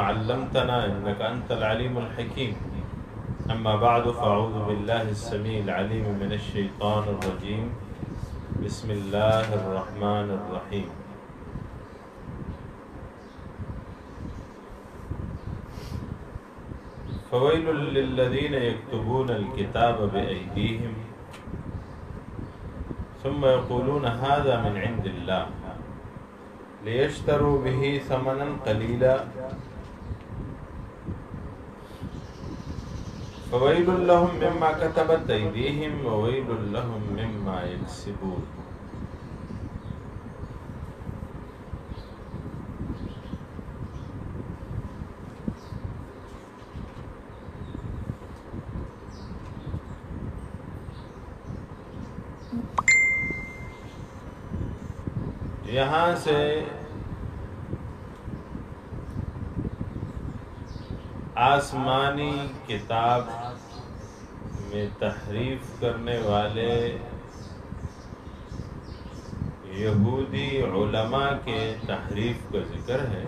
علمتنا إنك أنت العليم الحكيم. أما بعد فأعوذ بالله السميع العليم من الشيطان الرجيم. بسم الله الرحمن الرحيم. فويل للذين يكتبون الكتاب بأيديهم ثم يقولون هذا من عند الله ليشتروا به ثمنا قليلا فويل لهم مما كتبت أيديهم وويل لهم مما يكسبون. یہاں سے آسمانی کتاب میں تحریف کرنے والے یہودی علماء کے تحریف کا ذکر ہے.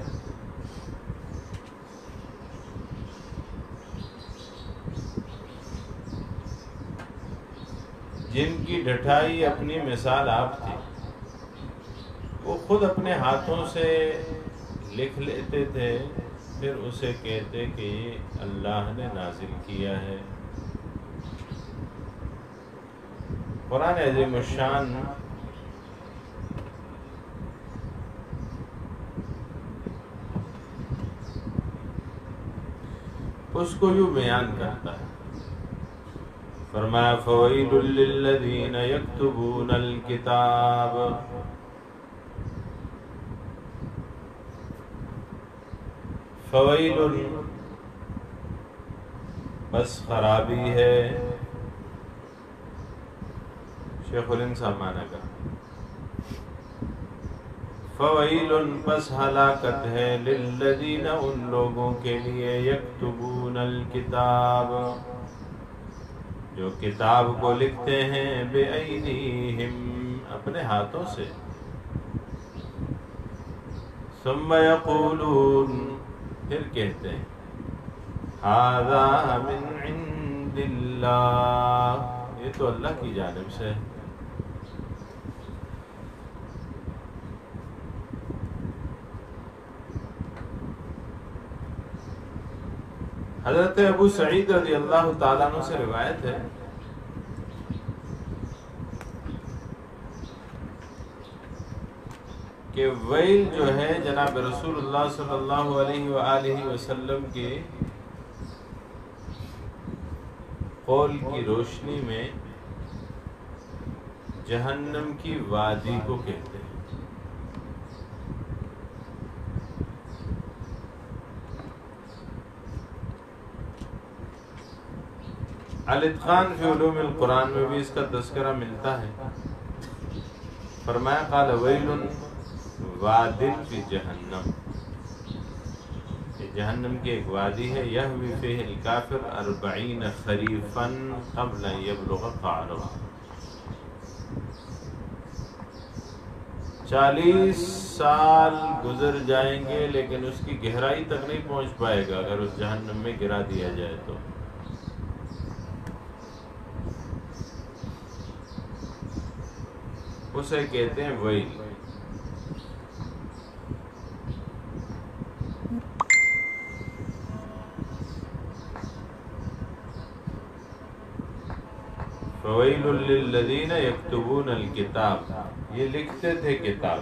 جن کی ڈھٹائی اپنی مثال آپ تھی. وہ خود اپنے ہاتھوں سے لکھ لیتے تھے، پھر اسے کہتے کہ یہ اللہ نے نازل کیا ہے. قرآن عظیم الشان اس کو یوں بیان کرتا ہے. فرمایا فویل للذین یکتبون الکتاب. فویل بس خرابی ہے. شیخ الانصاف معنی کا فویل بس ہلاکت ہے. للذین ان لوگوں کے لیے یکتبون الکتاب جو کتاب کو لکھتے ہیں بِأَيْدِيهِمْ اپنے ہاتھوں سے. ثم یقولون پھر کہتے ہیں ھذا من عند اللہ یہ تو اللہ کی جانب سے. حضرت ابو سعید رضی اللہ تعالیٰ عنہ سے روایت ہے کہ ویل جو ہے جناب رسول اللہ صلی اللہ علیہ وآلہ وسلم کے قول کی روشنی میں جہنم کی وادی کو کہتے ہیں. الاتقان فی علوم القرآن میں بھی اس کا تذکرہ ملتا ہے. فرمایا قال ویل واد فی جہنم. یہ جہنم کی ایک وادی ہے. یہوی فیہ الکافر 40 خریفا قبل ان یبلغ قعرہ. 40 سال گزر جائیں گے لیکن اس کی گہرائی تک نہیں پہنچ پائے گا اگر اس جہنم میں گرا دیا جائے تو. اسے کہتے ہیں ویل. فویل للذین یکتبون الکتاب یہ لکھتے تھے کتاب.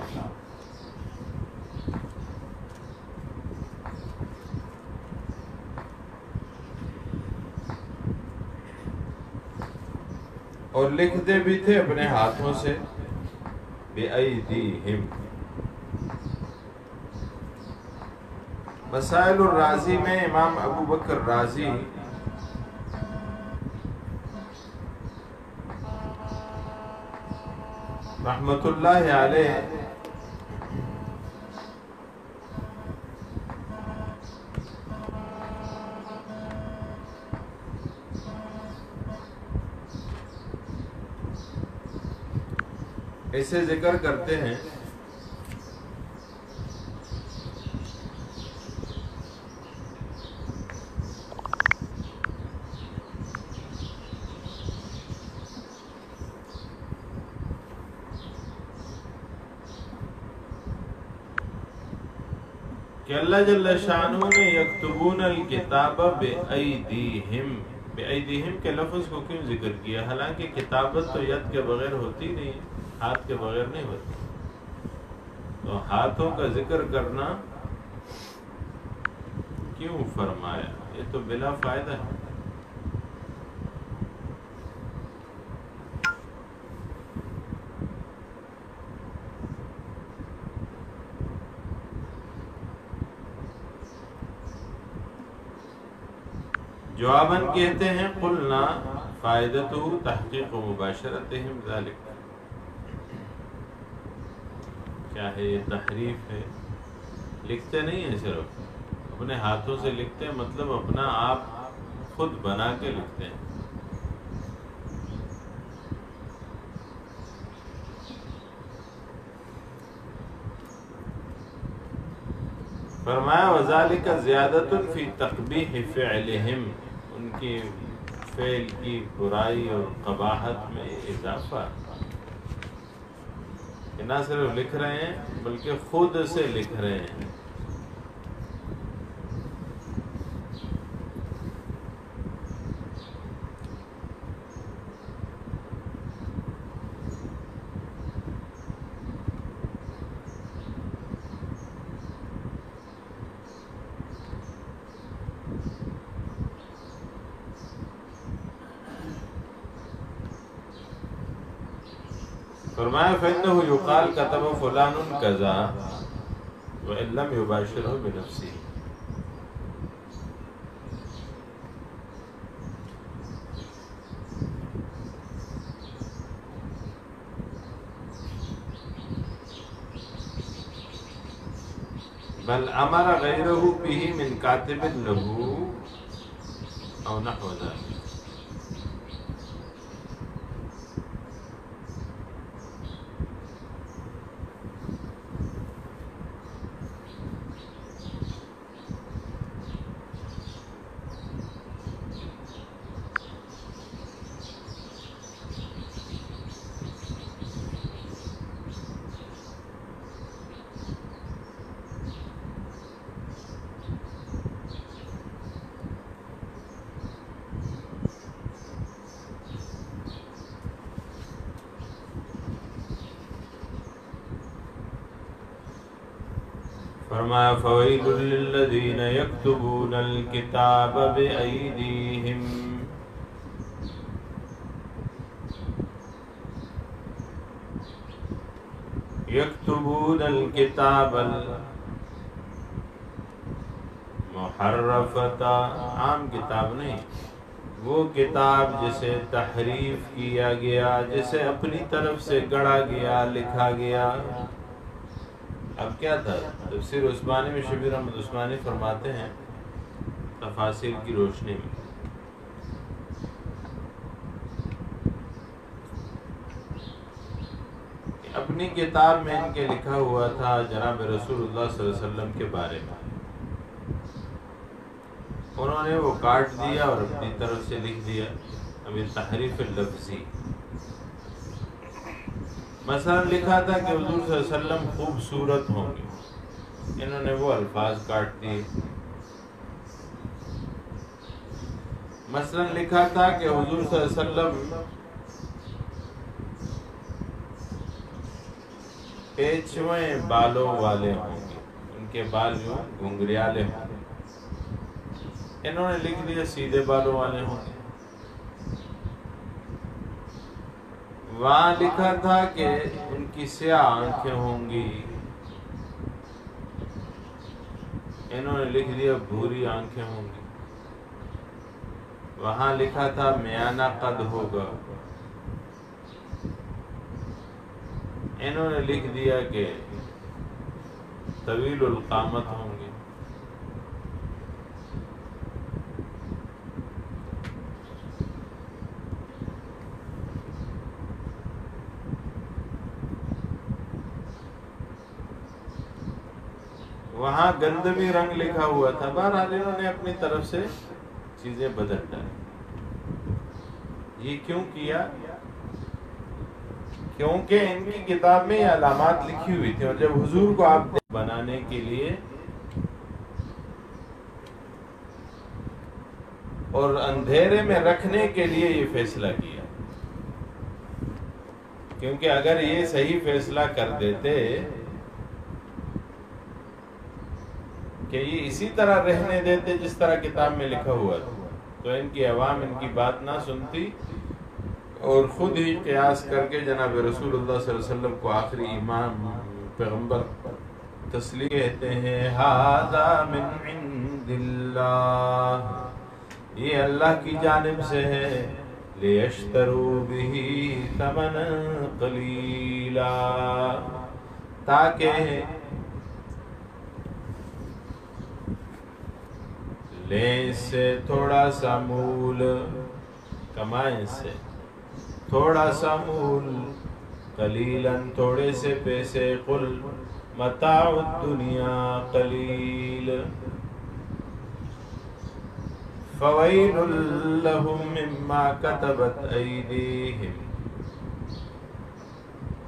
اور لکھتے بھی تھے اپنے ہاتھوں سے. بِأَيْدِيهِمْ. مسائل الرازی میں امام ابو بکر رازی رحمت اللہ علیہ ایسے ذکر کرتے ہیں کہ اللہ جل شانہ نے یکتبون الکتاب بأیدیہم، بأیدیہم کے لفظ کو کیوں ذکر کیا؟ حالانکہ کتابت تو ید کے بغیر ہوتی نہیں، ہاتھ کے بغیر نہیں ہوتی، تو ہاتھوں کا ذکر کرنا کیوں فرمایا؟ یہ تو بلا فائدہ ہے۔ جواباً کہتے ہیں قلنا فائدتہ تحقیق و مباشرتہم ذالک، کیا ہے یہ تحریف ہے؟ لکھتے نہیں ہیں، صرف اپنے ہاتھوں سے لکھتے ہیں، مطلب اپنا آپ خود بنا کے لکھتے ہیں۔ فرمایا وذالک زیادۃ فی تقبیح فعلہم، ان کی فعل کی برائی اور قباحت میں اضافہ، کہ نہ صرف لکھ رہے ہیں بلکہ خود سے لکھ رہے ہیں۔ فرمایا فإنه يقال كتب فلان كذا وإن لم يباشره بنفسه، بل امر غيره به من كاتب له او نحو ذلك۔ فرمایا فویل للذین یکتبون الکتاب بأیدیہم، یکتبون الکتاب المحرفۃ، عام کتاب نہیں، وہ کتاب جسے تحریف کیا گیا، جسے اپنی طرف سے گڑھا گیا، لکھا گیا۔ اب کیا تھا؟ تفسیر عثمانی میں شبیر احمد عثمانی فرماتے ہیں تفاسیر کی روشنی میں، اپنی کتاب میں ان کے لکھا ہوا تھا جناب رسول اللہ صلی اللہ علیہ وسلم کے بارے میں، انہوں نے وہ کاٹ دیا اور اپنی طرف سے لکھ دیا۔ اب یہ تحریف لفظی، مثلا لکھا تھا کہ حضور صلی اللہ علیہ وسلم خوبصورت ہوں گے، انہوں نے وہ الفاظ کاٹ دیے۔ مثلا لکھا تھا کہ حضور صلی اللہ علیہ وسلم پیچوے بالوں والے ہوں گے، ان کے بال جو گھنگریالے ہوں گے، انہوں نے لکھ دیا سیدھے بالوں والے ہوں گے۔ وہاں لکھا تھا کہ ان کی سیاہ آنکھیں ہوں گی، انہوں نے لکھ دیا بھوری آنکھیں ہوں گی۔ وہاں لکھا تھا میانہ قد ہوگا، انہوں نے لکھ دیا کہ طویل القامت ہوں گے۔ وہاں گندمی رنگ لکھا ہوا تھا۔ بہرحال انہوں نے اپنی طرف سے چیزیں بدل ڈالی۔ یہ کیوں کیا؟ کیونکہ ان کی کتاب میں یہ علامات لکھی ہوئی تھی، اور جب حضور کو آپ بنانے کے لیے اور اندھیرے میں رکھنے کے لیے یہ فیصلہ کیا، کیونکہ اگر یہ صحیح فیصلہ کر دیتے کہ یہ اسی طرح رہنے دیتے جس طرح کتاب میں لکھا ہوا تھا، تو ان کی عوام ان کی بات نہ سنتی اور خود ہی قیاس کر کے جناب رسول اللہ صلی اللہ علیہ وسلم کو آخری امام پیغمبر تسلیہ کہتے ہیں، ھذا من عند اللہ، یہ اللہ کی جانب سے ہے، لیشتروا بہ ثمنا قلیلا، تاکہ لیں سے تھوڑا سا مول، کمائیں سے تھوڑا سا مول، قلیلاً تھوڑے سے پیسے، قل متاع الدنیا قلیل، فویل لہم مما کتبت ایدیہم،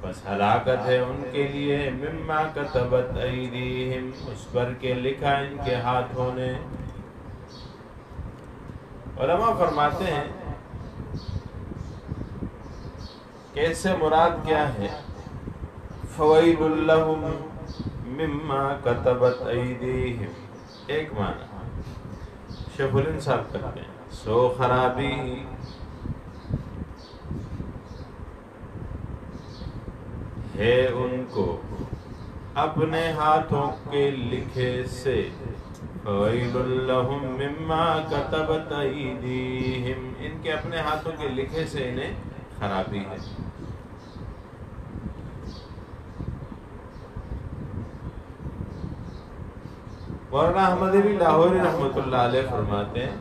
بس ہلاکت ہے ان کے لیے، مما کتبت ایدیہم، اس پر کے لکھا ان کے ہاتھوں نے۔ علماء فرماتے ہیں کہ اس سے مراد کیا ہے؟ فویل لہم مما کتبت ایدیہم، ایک معنی شیخ الانصاف کرتے ہیں، سو خرابی ہے ان کو اپنے ہاتھوں کے لکھے سے، فویل لہم مما کتبت ایدیہم، ان کے اپنے ہاتھوں کے لکھے سے انہیں خرابی ہے۔ مولانا احمد علی لاہوری رحمۃ اللہ علیہ فرماتے ہیں،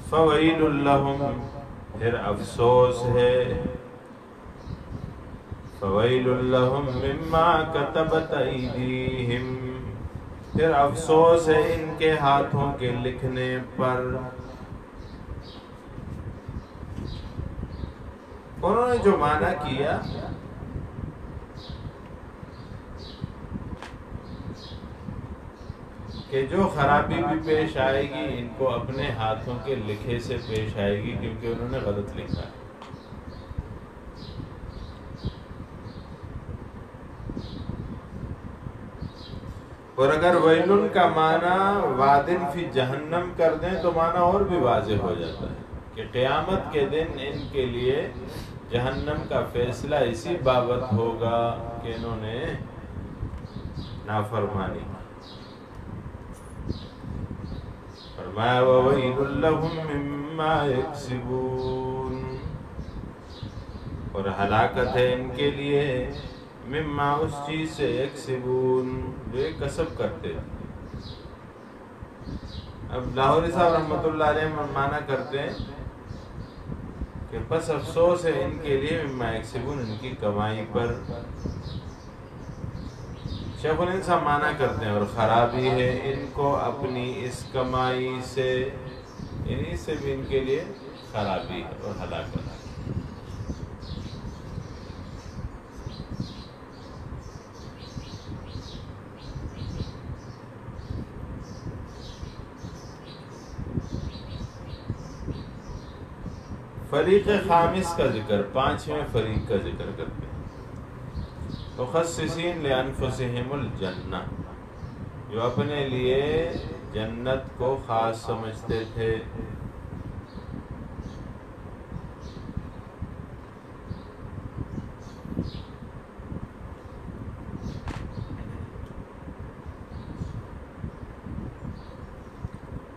فویل لہم، پھر افسوس ہے، فویل لہم مما کتبت ایدیہم، پھر افسوس ہے ان کے ہاتھوں کے لکھنے پر۔ انہوں نے جو معنی کیا کہ جو خرابی بھی پیش آئے گی ان کو اپنے ہاتھوں کے لکھے سے پیش آئے گی، کیونکہ انہوں نے غلط لکھا ہے۔ اور اگر ویلن کا معنی وادن فی جہنم کر دیں تو معنی اور بھی واضح ہو جاتا ہے کہ قیامت کے دن ان کے لیے جہنم کا فیصلہ اسی بابت ہوگا کہ انہوں نے نافرمانی کی۔ فرمایا وَوَيْلٌ لَهُم مِّمَّا يَكْسِبُونَ، اور ہلاکت ہے ان کے لیے مما، اس چیز سے، یکسبون، جو ایک کسب کرتے ہیں۔ اب لاہوری صاحب رحمۃ اللہ علیہ معنی کرتے ہیں کہ بس افسوس ہے ان کے لیے مما یکسبون، ان کی کمائی پر۔ شیخ الہند صاحب معنی کرتے ہیں اور خرابی ہے ان کو اپنی اس کمائی سے، انہی سے بھی ان کے لیے خرابی ہے اور ہلاکت ہے۔ فریق خامس کا ذکر، پانچویں فریق کا ذکر کرتے ہیں، مخصصین لانفسہم الجنہ، جو اپنے لیے جنت کو خاص سمجھتے تھے۔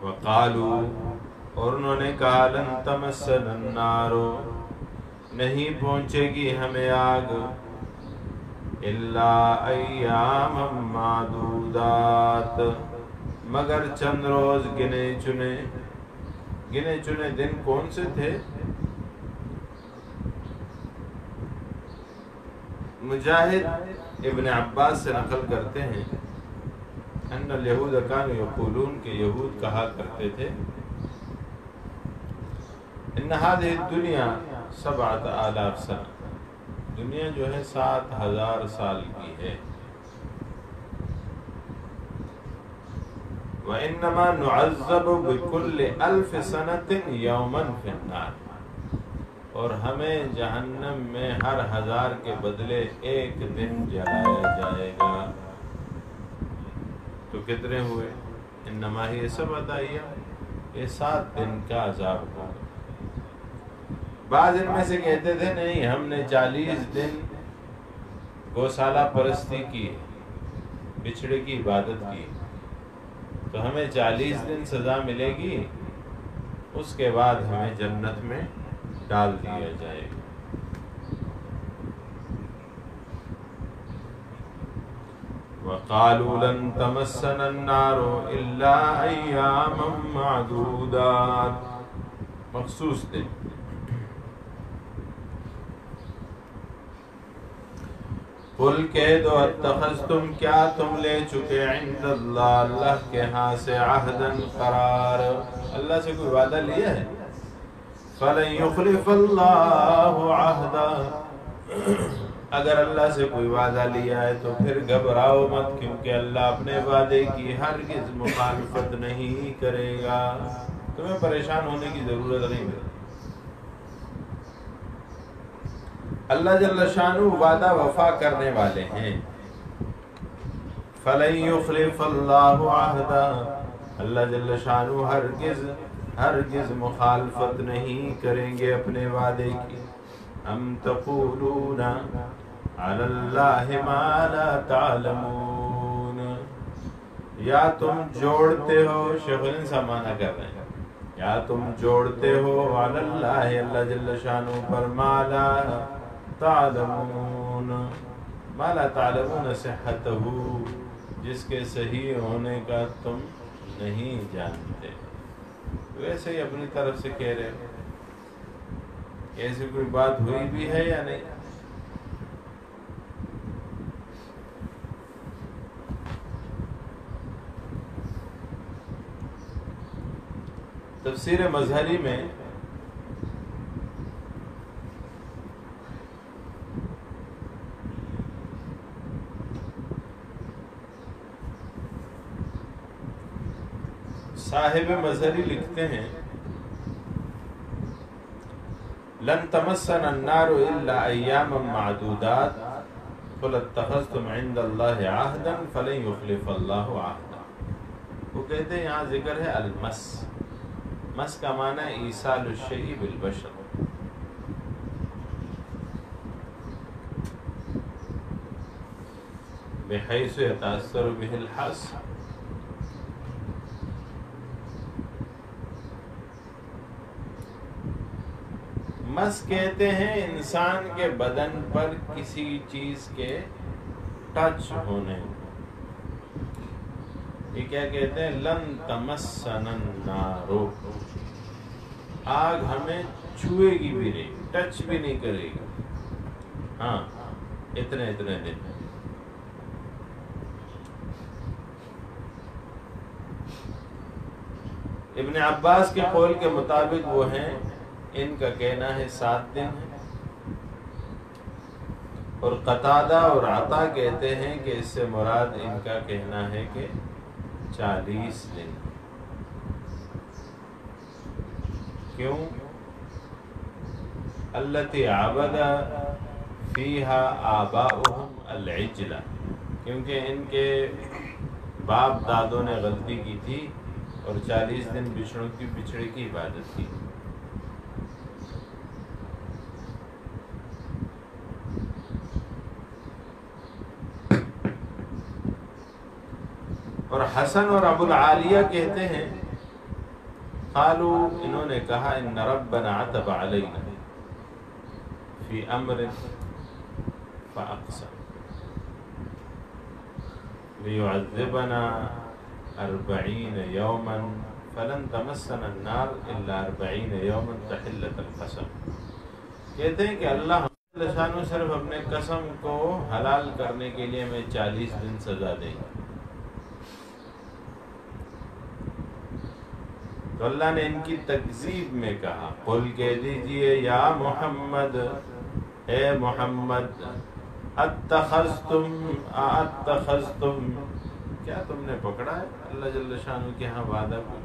وقالوا، اور انہوں نے کہا، لن تمسنا النار، نہیں پہنچے گی ہمیں آگ، الا ایاما معدودات، مگر چند روز گنے چنے۔ گنے چنے دن کون سے تھے؟ مجاہد ابن عباس سے نقل کرتے ہیں ان الیہود کانوا یقولون، کہ یہود کہا کرتے تھے، ان هذه الدنیا 7000 سنہ، دنیا جو ہے 7000 سال کی ہے۔ وَإِنَّمَا نُعَذَّبُ بِكُلِّ أَلْفِ سَنَةٍ يَوْمًا فِي النَّارِ، اور ہمیں جہنم میں ہر 1000 کے بدلے 1 دن جلایا جائے گا۔ تو کتنے ہوئے؟ انما ہی 7 ایام، یہ 7 دن کا عذاب ہوگا۔ بعض ان میں سے کہتے تھے نہیں، ہم نے 40 دن گوشالہ پرستی کی، بچھڑے کی عبادت کی، تو ہمیں 40 دن سزا ملے گی، اس کے بعد ہمیں جنت میں ڈال دیا جائے گا۔ وَقَالُوا لَن تَمَسَّنَا النَّارُ إِلَّا أَيَّامًا مَّعْدُودَاتٍ، مخصوص دن۔ قل کہہ دو اتخذتم، کیا تم لے چکے عند اللہ، اللہ کے ہاں سے عہدًا قرار، اللہ سے کوئی وعدہ لیا ہے؟ فَلَن يُخْلِفَ اللَّهُ عَهْدًا، اگر اللہ سے کوئی وعدہ لیا ہے تو پھر گھبراؤ مت، کیونکہ اللہ اپنے وعدے کی ہرگز مخالفت نہیں کرے گا۔ تمہیں پریشان ہونے کی ضرورت نہیں ہے۔ اللہ جل شانہ وعدہ وفا کرنے والے ہیں۔ فَلَن يُخْلِفَ اللَّهُ عَهْدًا، اللہ جل شانہ ہرگز مخالفت نہیں کریں گے اپنے وعدے کی۔ ام تقولون علی اللہ ما لا تعلمون، یا تم جوڑتے ہو، شیخ الہند صاحب معنی کر رہے ہیں، یا تم جوڑتے ہو علی اللہ، اللہ جل شانہ پر، ما لا تعلمون، ما لا تعلمون صحتہ، جس کے صحیح ہونے کا تم نہیں جانتے، ویسے ہی اپنی طرف سے کہہ رہے ہو۔ ایسی کوئی بات ہوئی بھی ہے یا نہیں؟ تفسیر مظہری میں صاحب مظہری لکھتے ہیں، لن تمسنا النار الا ایاما معدودات قل اتخذتم عند اللہ عہدا فلن یخلف اللہ عہدا۔ وہ کہتے ہیں یہاں ذکر ہے المس، مس کا معنی ایصال الشیء بالبشر، بحیث یتاثر به الحس، مس کہتے ہیں انسان کے بدن پر کسی چیز کے ٹچ ہونے۔ یہ کیا کہتے ہیں؟ لن تمسنا النار، آگ ہمیں چھوئے گی بھی نہیں، ٹچ بھی نہیں کرے گی، ہاں اتنے دن۔ ابن عباس کے قول کے مطابق وہ ہیں، ان کا کہنا ہے 7 دن ہے، اور قتادہ اور عطا کہتے ہیں کہ اس سے مراد ان کا کہنا ہے کہ 40 دن۔ کیوں؟ التی عبد فیہا آباؤہم العجلہ، کیونکہ ان کے باپ دادوں نے غلطی کی تھی اور 40 دن بچھڑے کی عبادت کی۔ اور حسن اور ابو العالیہ کہتے ہیں، قالوا، انہوں نے کہا، ان ربنا عتب علینا فی امر فاقسم لیعذبنا 40 یوما فلن تمسنا النار الا 40 یوما تحلت القسم۔ کہتے ہیں کہ اللہ شانہ صرف اپنے قسم کو حلال کرنے کے لیے ہمیں 40 دن سزا دیں گے۔ تو اللہ نے ان کی تکذیب میں کہا، قل کہہ دیجئے یا محمد، اے محمد، اتخذتم، کیا تم نے پکڑا ہے اللہ جل شانہ کے ہاں وعدہ کوئی؟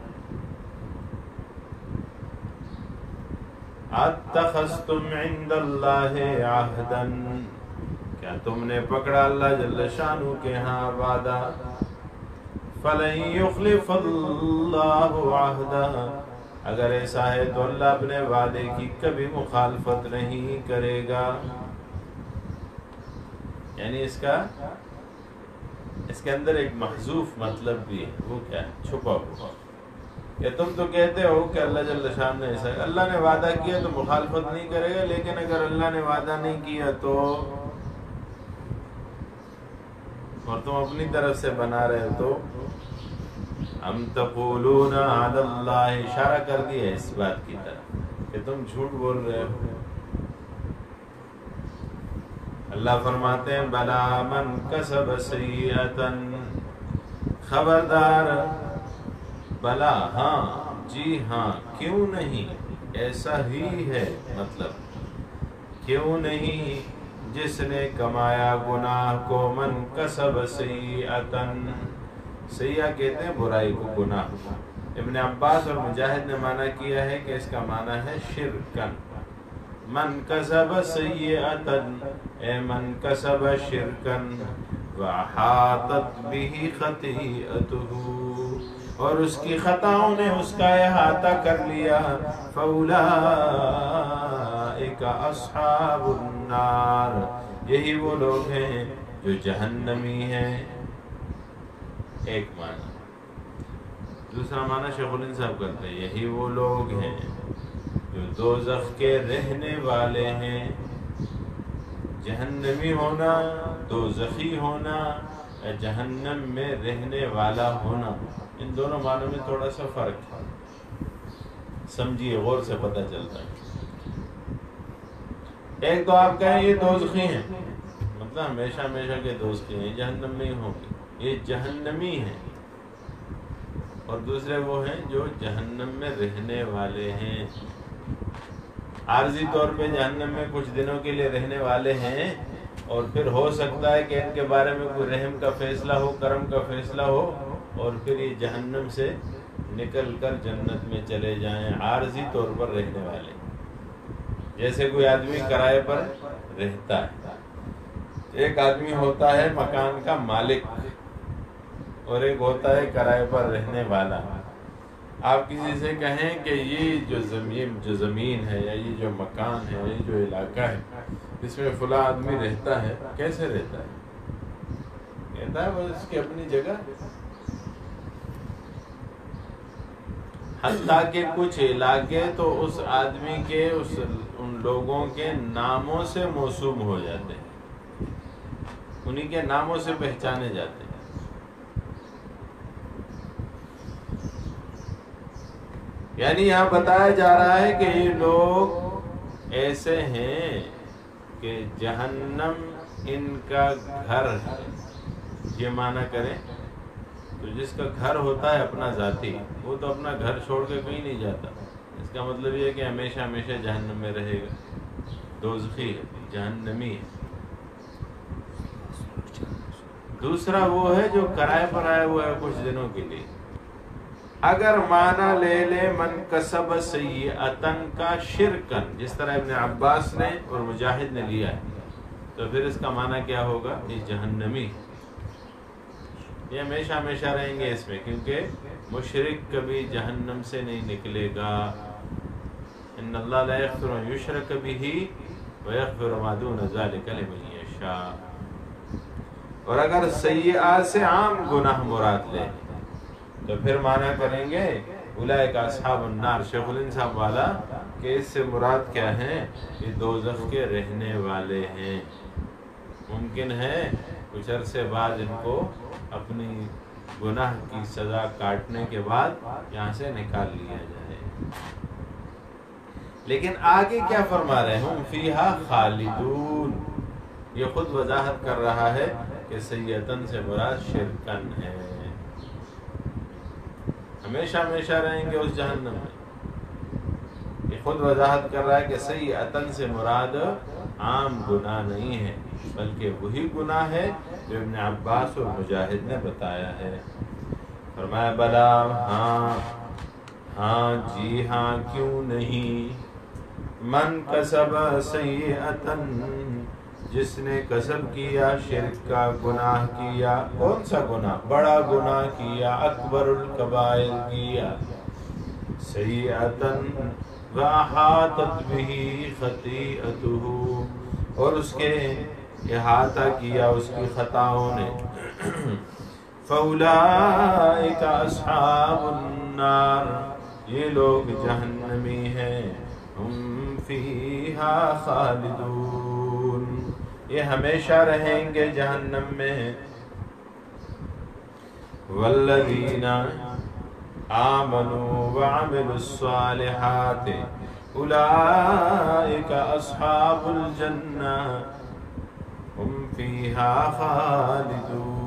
اتخذتم عند اللہ عہدا، کیا تم نے پکڑا اللہ جل شانہ کے ہاں وعدہ؟ فلن یخلف اللہ عہدا، اگر ایسا ہے تو اللہ اپنے وعدے کی کبھی مخالفت نہیں کرے گا۔ یعنی اس کے اندر ایک محذوف مطلب بھی ہے، وہ کیا ہے؟ چھپا ہوا کہ تم تو کہتے ہو کہ اللہ جل شان نے ایسا، اللہ نے وعدہ کیا تو مخالفت نہیں کرے گا، لیکن اگر اللہ نے وعدہ نہیں کیا تو، اور تم اپنی طرف سے بنا رہے ہو تو ام تقولون علی اللہ، اشارہ کر دیا اس بات کی طرف کہ تم جھوٹ بول رہے ہو۔ اللہ فرماتے ہیں بلا من کسب سیئۃ، خبردار، بلا ہاں، جی ہاں، کیوں نہیں، ایسا ہی ہے، مطلب کیوں نہیں، جس نے کمایا گناہ کو، من کسب سیئۃ، سیئہ کہتے ہیں برائی کو، گناہ کو۔ ابن عباس اور مجاہد نے معنی کیا ہے کہ اس کا معنی ہے شرکن، من کسب سیئۃ اے من کسب شرکن وحاطت به خطیئتہ، اور اس کی خطاؤں نے اس کا احاطہ کر لیا، فاولئک اصحاب النار، یہی وہ لوگ ہیں جو جہنمی ہیں۔ ایک معنی۔ دوسرا معنی شیخ الہند صاحب کرتے ہیں یہی وہ لوگ ہیں جو دوزخ کے رہنے والے ہیں۔ جہنمی ہونا، دوزخی ہونا، یا جہنم میں رہنے والا ہونا، ان دونوں معنوں میں تھوڑا سا فرق ہے، سمجھیے، غور سے پتہ چلتا ہے۔ ایک تو آپ کہیں یہ دوزخی ہیں، مطلب ہمیشہ ہمیشہ کے دوزخی ہیں، جہنم میں ہی ہوں گے، یہ جہنمی ہیں، اور دوسرے وہ ہیں جو جہنم میں رہنے والے ہیں۔ عارضی طور پہ جہنم میں کچھ دنوں کے لیے رہنے والے ہیں، اور پھر ہو سکتا ہے کہ ان کے بارے میں کوئی رحم کا فیصلہ ہو، کرم کا فیصلہ ہو، اور پھر یہ جہنم سے نکل کر جنت میں چلے جائیں، عارضی طور پر رہنے والے۔ جیسے کوئی آدمی کرائے پر رہتا ہے، ایک آدمی ہوتا ہے مکان کا مالک، اور ایک ہوتا ہے کرائے پر رہنے والا۔ آپ کسی سے کہیں کہ یہ جو زمین ہے، یا یہ جو مکان ہے، یہ جو علاقہ ہے، اس میں فلاں آدمی رہتا ہے، کیسے رہتا ہے؟ کہتا ہے بس اس کی اپنی جگہ، حتیٰ کہ کچھ علاقے تو اس آدمی کے، ان لوگوں کے ناموں سے موسوم ہو جاتے ہیں، انہی کے ناموں سے پہچانے جاتے ہیں۔ یعنی یہاں بتایا جا رہا ہے کہ یہ لوگ ایسے ہیں کہ جہنم ان کا گھر ہے۔ یہ معنی کریں تو جس کا گھر ہوتا ہے اپنا ذاتی، وہ تو اپنا گھر چھوڑ کے کہیں نہیں جاتا، اس کا مطلب یہ ہے کہ ہمیشہ ہمیشہ جہنم میں رہے گا، دوزخی ہے، جہنمی ہے۔ دوسرا وہ ہے جو کرائے پر آیا ہوا ہے کچھ دنوں کے لیے۔ اگر معنی لے لے من کسب سیئۃن کا شرکن، جس طرح ابن عباس نے اور مجاہد نے لیا ہے، تو پھر اس کا معنی کیا ہوگا؟ یہ جہنمی، یہ ہمیشہ ہمیشہ رہیں گے اس میں، کیونکہ مشرک کبھی جہنم سے نہیں نکلے گا۔ ان اللہ لا یغفر ان یشرک بہ ویغفر ما دون ذلک لمن یشاء۔ اور اگر سیئات سے عام گناہ مراد لے تو پھر معنی کریں گے اولئک اصحاب النار، شیخ الہند صاحب والا، کہ اس سے مراد کیا ہے؟ یہ دوزخ کے رہنے والے ہیں۔ ممکن ہے کچھ عرصے بعد ان کو اپنی گناہ کی سزا کاٹنے کے بعد یہاں سے نکال لیا جائے۔ لیکن آگے کیا فرما رہے ہیں؟ ہم فیہا خالدون، یہ خود وضاحت کر رہا ہے کہ سیئتن سے مراد شرکن ہے، ہمیشہ ہمیشہ رہیں گے اس جہنم میں۔ یہ خود وضاحت کر رہا ہے کہ سیئتن سے مراد عام گناہ نہیں ہے، بلکہ وہی گناہ ہے جو ابن عباس اور مجاہد نے بتایا ہے۔ فرمایا بلا، ہاں ہاں جی ہاں کیوں نہیں، من کسب سیئۃ، جس نے کسب کیا شرک کا، گناہ کیا، کون سا گناہ؟ بڑا گناہ کیا، اکبر الکبائر کیا، سیئۃ وَأَحَاطَتْ بِهِ خَطِیئَتُهُ، اور اس کے احاطہ کیا اس کی خطاؤں نے، فَأُولَٰئِکَ أَصْحَابُ النَّارِ، یہ لوگ جہنمی ہیں، ہم فیہا خالدون، یہ ہمیشہ رہیں گے جہنم میں، والذین آمنوا وعملوا الصالحات اولئک اصحاب الجنہ ہم فیہا خالدون۔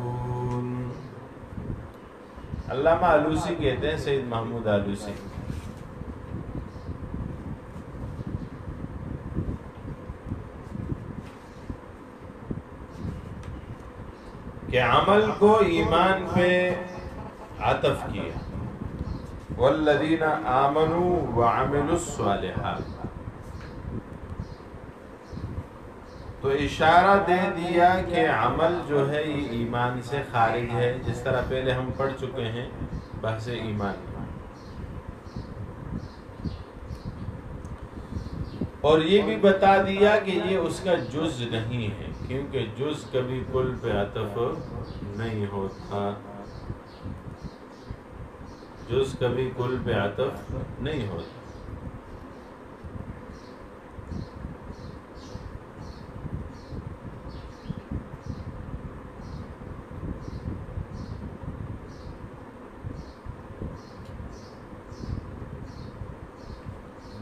علامہ آلوسی کہتے ہیں، سید محمود آلوسی، کہ عمل کو ایمان پہ عطف کیا، والذین آمنوا وعملوا الصالحات، تو اشارہ دے دیا کہ عمل جو ہے یہ ایمان سے خارج ہے، جس طرح پہلے ہم پڑھ چکے ہیں بحث ایمان، اور یہ بھی بتا دیا کہ یہ اس کا جز نہیں ہے، کیونکہ جز کبھی کل پہ عطف نہیں ہوتا، جز کبھی کل پہ عطف نہیں ہوتا۔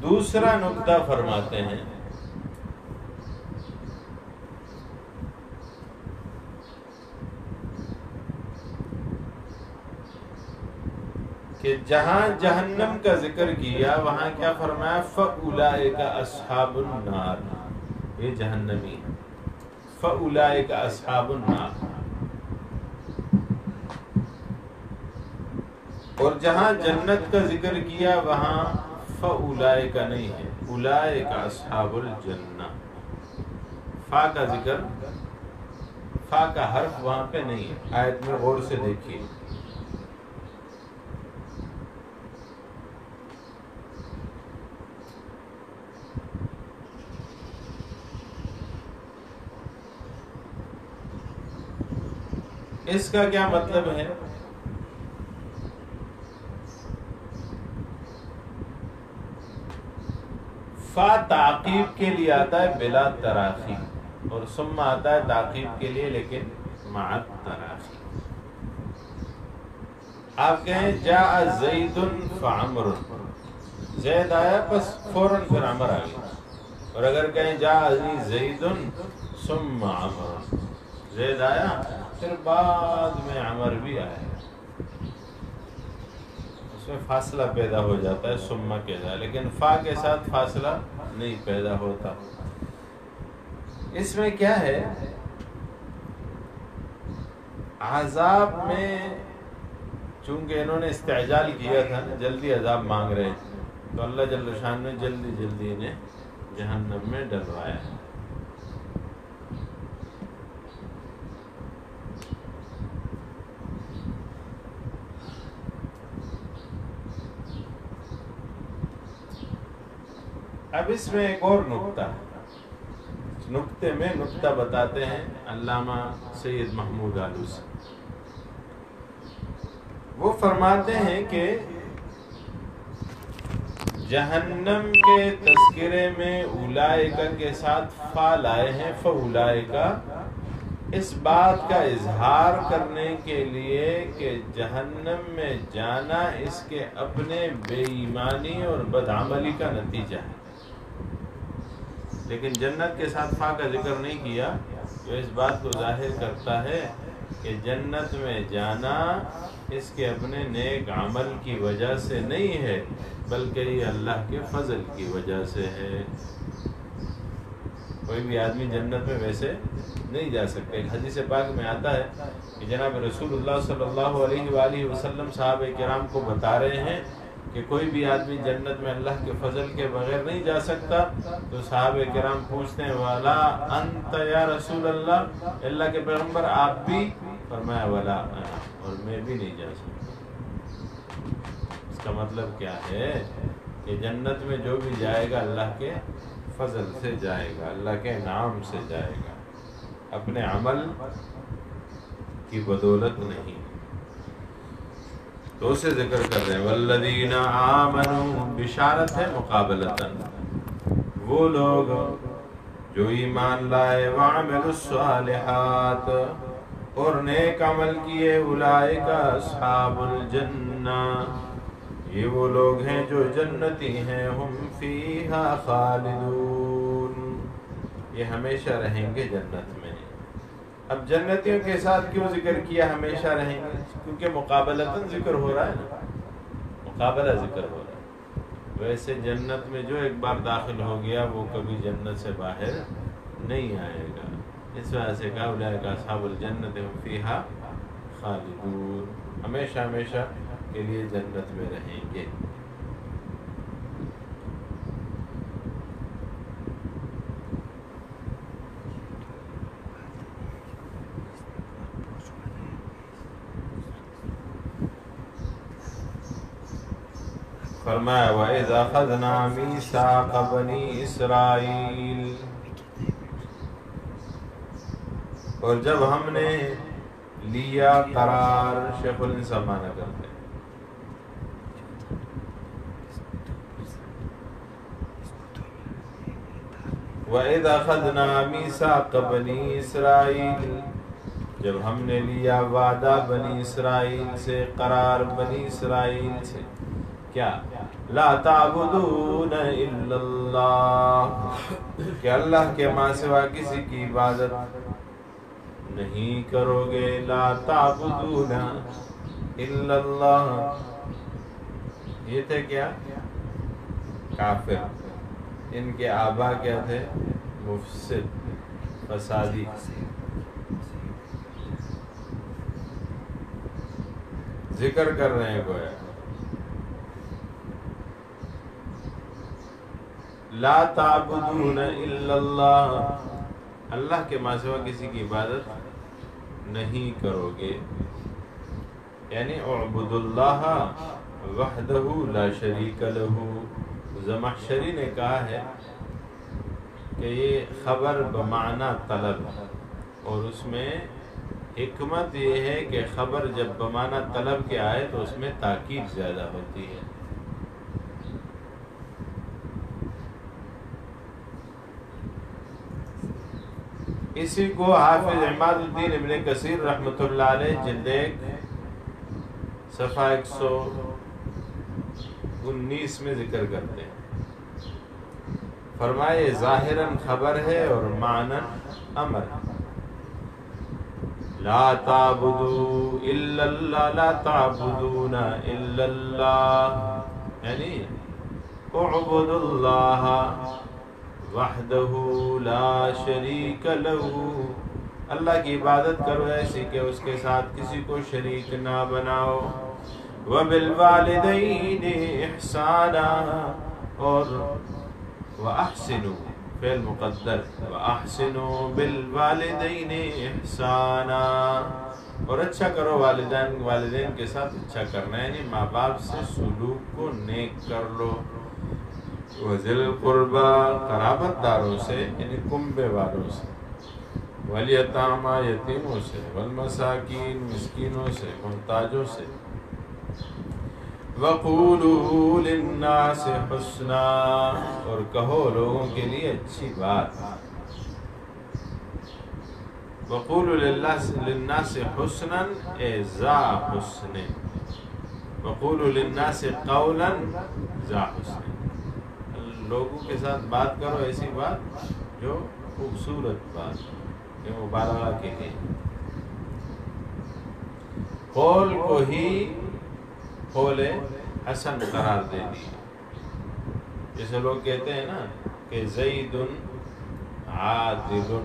دوسرا نقطہ فرماتے ہیں کہ جہاں جہنم کا ذکر کیا وہاں کیا فرمایا؟ فَأُولَئِكَ أَصْحَابُ النَّارِ، یہ جہنمی، فَأُولَئِكَ أَصْحَابُ النَّارِ، اور جہاں جنت کا ذکر کیا وہاں فَأُولَئِكَ نہیں ہے، أُولَئِكَ أَصْحَابُ الْجَنَّةِ، فا کا ذکر، فا کا حرف وہاں پہ نہیں ہے، آیت میں غور سے دیکھیے، اس کا کیا مطلب ہے؟ فا تعقیب کے لیے آتا ہے بلا تراخی، اور ثم آتا ہے تعقیب کے لیے لیکن مع التراخی۔ آپ کہیں جاء زید فعمر، زید آیا بس فوراً پھر عمر آ گیا، اور اگر کہیں جاء زید ثم عمر، زید آیا پھر بعد میں عمر بھی آیا، اس میں فاصلہ پیدا ہو جاتا ہے ثم کے ساتھ، لیکن فا کے ساتھ فاصلہ نہیں پیدا ہوتا۔ اس میں کیا ہے؟ عذاب میں چونکہ انہوں نے استعجال کیا تھا نا، جلدی عذاب مانگ رہے تھے، تو اللہ جل شان نے جلدی جلدی انہیں جہنم میں ڈلوایا۔ اب اس میں ایک اور نقطہ ہے، نقطے میں نقطہ بتاتے ہیں علامہ سید محمود آلوسی، وہ فرماتے ہیں کہ جہنم کے تذکرے میں اولائکا کے ساتھ فا لائے ہیں، فاولائکا، اس بات کا اظہار کرنے کے لیے کہ جہنم میں جانا اس کے اپنے بے ایمانی اور بدعملی کا نتیجہ ہے، لیکن جنت کے ساتھ فا کا ذکر نہیں کیا، جو اس بات کو ظاہر کرتا ہے کہ جنت میں جانا اس کے اپنے نیک عمل کی وجہ سے نہیں ہے، بلکہ یہ اللہ کے فضل کی وجہ سے ہے۔ کوئی بھی آدمی جنت میں ویسے نہیں جا سکتا. ایک حدیث پاک میں آتا ہے کہ جناب رسول اللہ صلی اللہ علیہ وآلہ وسلم صحابہ کرام کو بتا رہے ہیں کہ کوئی بھی آدمی جنت میں اللہ کے فضل کے بغیر نہیں جا سکتا. تو صحابہ کرام پوچھتے ہیں وَلَا أَنْتَ يَا رسول اللہ, اللہ کے پیغمبر آپ بھی؟ فرمایا وَلَا أَنَا, اور میں بھی نہیں جا سکتا. اس کا مطلب کیا ہے کہ جنت میں جو بھی جائے گا اللہ کے فضل سے جائے گا, اللہ کے انعام سے جائے گا, اپنے عمل کی بدولت نہیں. تو اسے ذکر کر رہے ہیں والذین آمنوا, بشارت ہے مقابلتاً, وہ لوگ جو ایمان لائے, وعملوا الصالحات, اور نیک عمل کیے, اولئک اصحاب الجنہ, یہ وہ لوگ ہیں جو جنتی ہیں, ہم فیہا خالدون, یہ ہمیشہ رہیں گے جنت میں. اب جنتیوں کے ساتھ کیوں ذکر کیا ہمیشہ رہیں گے؟ کیونکہ مقابلتاً ذکر ہو رہا ہے نا, مقابلہ ذکر ہو رہا ہے. ویسے جنت میں جو ایک بار داخل ہو گیا وہ کبھی جنت سے باہر نہیں آئے گا. اس وجہ سے کہا اولئک اصحاب الجنۃ ہم فیہا خالدون, ہمیشہ ہمیشہ کے لیے جنت میں رہیں گے. فرمایا وَإِذْ أَخَذْنَا مِيثَاقَ بَنِي إِسْرَائِيلَ, اور جب ہم نے لیا قرار, شیخ الانصاف مانا کرتے ہیں, وَإِذْ أَخَذْنَا مِيثَاقَ بَنِي إِسْرَائِيلَ, جب ہم نے لیا وعدہ بنی اسرائیل سے, قرار بنی اسرائیل سے, کیا لا تعبدون الا اللہ, کہ اللہ کے ماں سوا کسی کی عبادت نہیں کرو گے. لا تعبدون الا اللہ, یہ تھے کیا کافر, ان کے آبا کیا تھے مفسد فسادی. ذکر کر رہے ہیں گویا لا تعبدون الا اللہ, اللہ کے ماں سوا کسی کی عبادت نہیں کرو گے. یعنی اعبدوا اللہ وحدہ لا شریک لہ. زمخشری نے کہا ہے کہ یہ خبر بمعنی طلب, اور اس میں حکمت یہ ہے کہ خبر جب بمعنی طلب کے آئے تو اس میں تاکید زیادہ ہوتی ہے. اسی کو حافظ عماد الدین ابن کثیر رحمۃ اللہ علیہ جلد 1 صفحہ 119 میں ذکر کرتے ہیں. فرمائے ظاہراً خبر ہے اور معناً امر. لا تعبدوا الا اللہ, لا تعبدون الا اللہ, یعنی اعبدوا اللہ وحدہ لا شریک لہ, اللہ کی عبادت کرو ایسی کہ اس کے ساتھ کسی کو شریک نہ بناؤ. وبالوالدین احسانا, اور واحسنوا فعل مقدر, واحسنوا بالوالدین احسانا, اور اچھا کرو والدین کے ساتھ اچھا کرنا, یعنی ماں باپ سے سلوک کو نیک کر لو. وذل القربى, قرابت داروں سے یعنی کنبے والوں سے, والیتامی, یتیموں سے, والمساکین, مسکینوں سے, محتاجوں سے. وقولوا للناس حسنا, اور کہو لوگوں کے لیے اچھی بات. وقولوا للناس حسنا اے ذا حسن, وقولوا للناس قولا ذا حسن, لوگوں کے ساتھ بات کرو ایسی بات جو خوبصورت بات, یہ مبالغہ کے لیے. قول کو ہی قول حسن قرار دے دی. جیسے لوگ کہتے ہیں نا کہ زید عادل،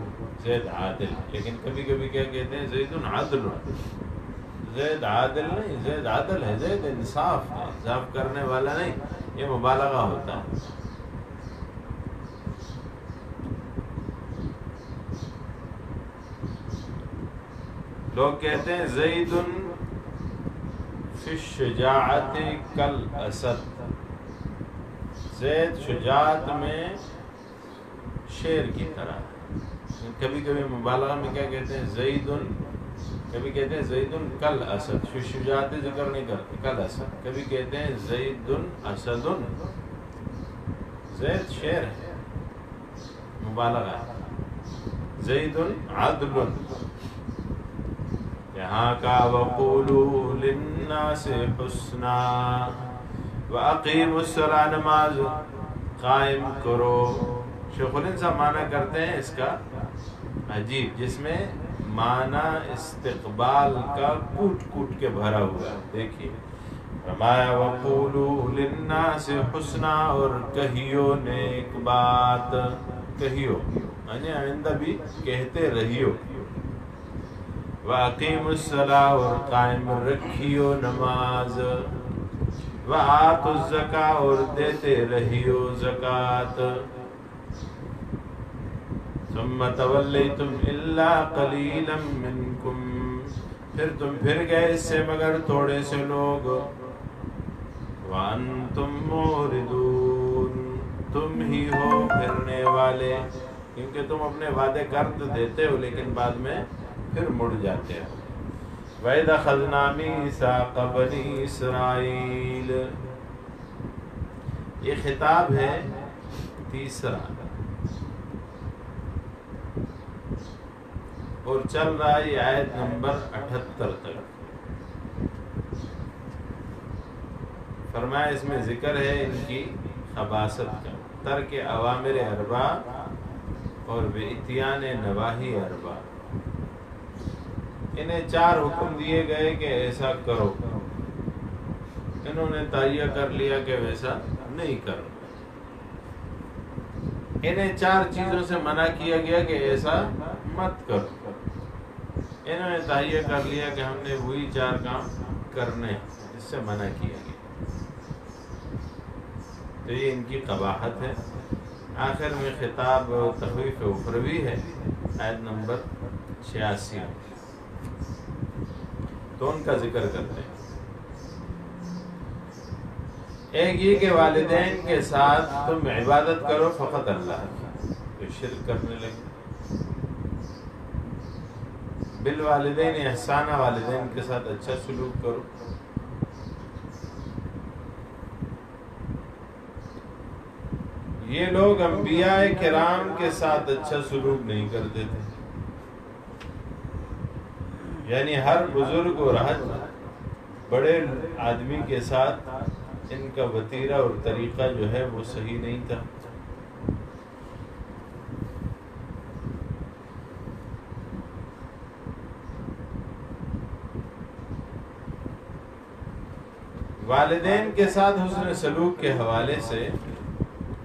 زید عادل. لیکن کبھی کبھی کیا کہتے ہیں زید عادل. زید عادل نہیں، زید عادل ہے، زید انصاف ہے، انصاف کرنے والا نہیں. یہ مبالغہ ہوتا ہے. لوگ کہتے ہیں زید فی الشجاعت کالاسد، زید شجاعت میں شیر کی طرح. کبھی کبھی مبالغہ میں کیا کہتے ہیں زید، کبھی کہتے ہیں زید کالاسد، شجاعت ذکر نہیں کرتے، کالاسد. کبھی کہتے ہیں زید اسد، زید شیر ہے، مبالغہ ہے. زید عدل یہاں کا. وقولوا للناس حسنا واقیموا الصلاۃ، نماز قائم کرو. شیخ الہند صاحب معنی کرتے ہیں اس کا عجیب، جس میں معنی استقبال کا کوٹ کوٹ کے بھرا ہوا ہے. دیکھیے فرمایا وقولوا للناس حسنا، اور کہیو نیک بات، کہیو یعنی آئندہ بھی کہتے رہیو. وَأَقِيمُوا الصَّلَاةَ، اور قائم رکھیو نماز. وَآتُوا الزَّكَاةَ، اور دیتے رہیو زکوٰۃ. ثُمَّ تَوَلَّيْتُمْ إِلَّا قَلِيلًا مِّنكُمْ، پھر تم پھر گئے اس سے مگر تھوڑے سے لوگ. وَأَنْتُمْ مُعْرِضُونَ، تم ہی ہو پھرنے والے، کیونکہ تم اپنے وعدے کر تو دیتے ہو لیکن بعد میں پھر مڑ جاتے ہیں. وَإِذْ أَخَذْنَا مِيثَاقَ بَنِي إِسْرَائِيلَ، یہ خطاب ہے تیسرا اور چل رہا ہے یہ آیت نمبر 78 تک. فرمایا اس میں ذکر ہے ان کی خباثت کا، ترک اوامر اربع اور باتیان نواہی اربع. انہیں 4 حکم دیے گئے کہ ایسا کرو، انہوں نے تہیہ کر لیا کہ ویسا نہیں کرو. انہیں 4 چیزوں سے منع کیا گیا کہ ایسا مت کرو، انہوں نے تہیہ کر لیا کہ ہم نے وہی 4 کام کرنے، اس سے منع کیا گیا. تو یہ ان کی قباحت ہے. آخر میں خطاب تخویف اخروی ہے، آیت نمبر 86. تو ان کا ذکر کرتے ہیں. ایک یہ کہ والدین کے ساتھ تم عبادت کرو فقط اللہ کی، تو شرک کرنے لگے. بالوالدین احسانہ، والدین کے ساتھ اچھا سلوک کرو. یہ لوگ انبیاء کرام کے ساتھ اچھا سلوک نہیں کرتے تھے، یعنی ہر بزرگ اور ہر بڑے آدمی کے ساتھ ان کا وتیرہ اور طریقہ جو ہے وہ صحیح نہیں تھا. والدین کے ساتھ حسن سلوک کے حوالے سے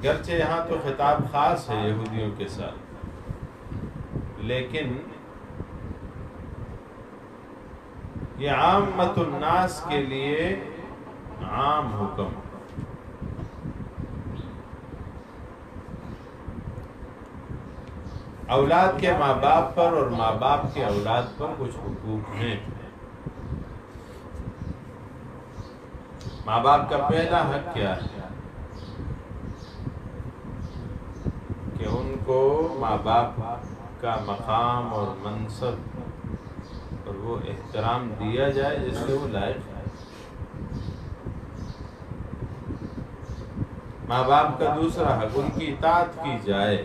گرچہ یہاں تو خطاب خاص ہے یہودیوں کے ساتھ، لیکن یہ عامت الناس کے لیے عام حکم. اولاد کے ماں باپ پر اور ماں باپ کے اولاد پر کچھ حقوق ہیں. ماں باپ کا پہلا حق کیا ہے کہ ان کو ماں باپ کا مقام اور منصب اور وہ احترام دیا جائے جس سے وہ لائق ہے. ماں باپ کا دوسرا حق ان کی اطاعت کی جائے،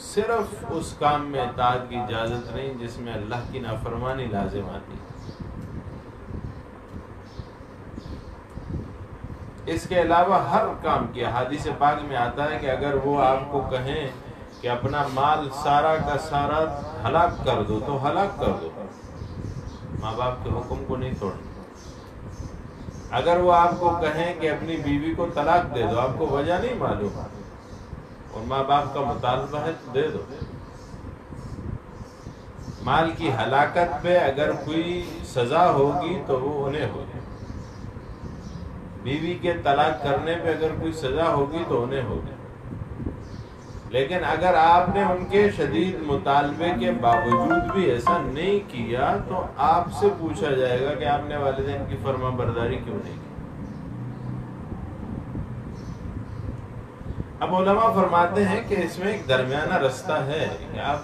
صرف اس کام میں اطاعت کی اجازت نہیں جس میں اللہ کی نافرمانی لازم آتی. اس کے علاوہ ہر کام کیا. حدیث پاک میں آتا ہے کہ اگر وہ آپ کو کہیں کہ اپنا مال سارا کا سارا ہلاک کر دو تو ہلاک کر دو، ماں باپ کے حکم کو نہیں توڑنا. اگر وہ آپ کو کہیں کہ اپنی بیوی کو طلاق دے دو، آپ کو وجہ نہیں معلوم اور ماں باپ کا مطالبہ ہے تو دے دو. مال کی ہلاکت پہ اگر کوئی سزا ہوگی تو وہ انہیں ہوگی، بیوی کے طلاق کرنے پہ اگر کوئی سزا ہوگی تو انہیں ہوگی، لیکن اگر آپ نے ان کے شدید مطالبے کے باوجود بھی ایسا نہیں کیا تو آپ سے پوچھا جائے گا کہ آپ نے والدین کی فرما برداری کیوں نہیں کی۔ اب علماء فرماتے ہیں کہ اس میں ایک درمیانہ رستہ ہے کہ آپ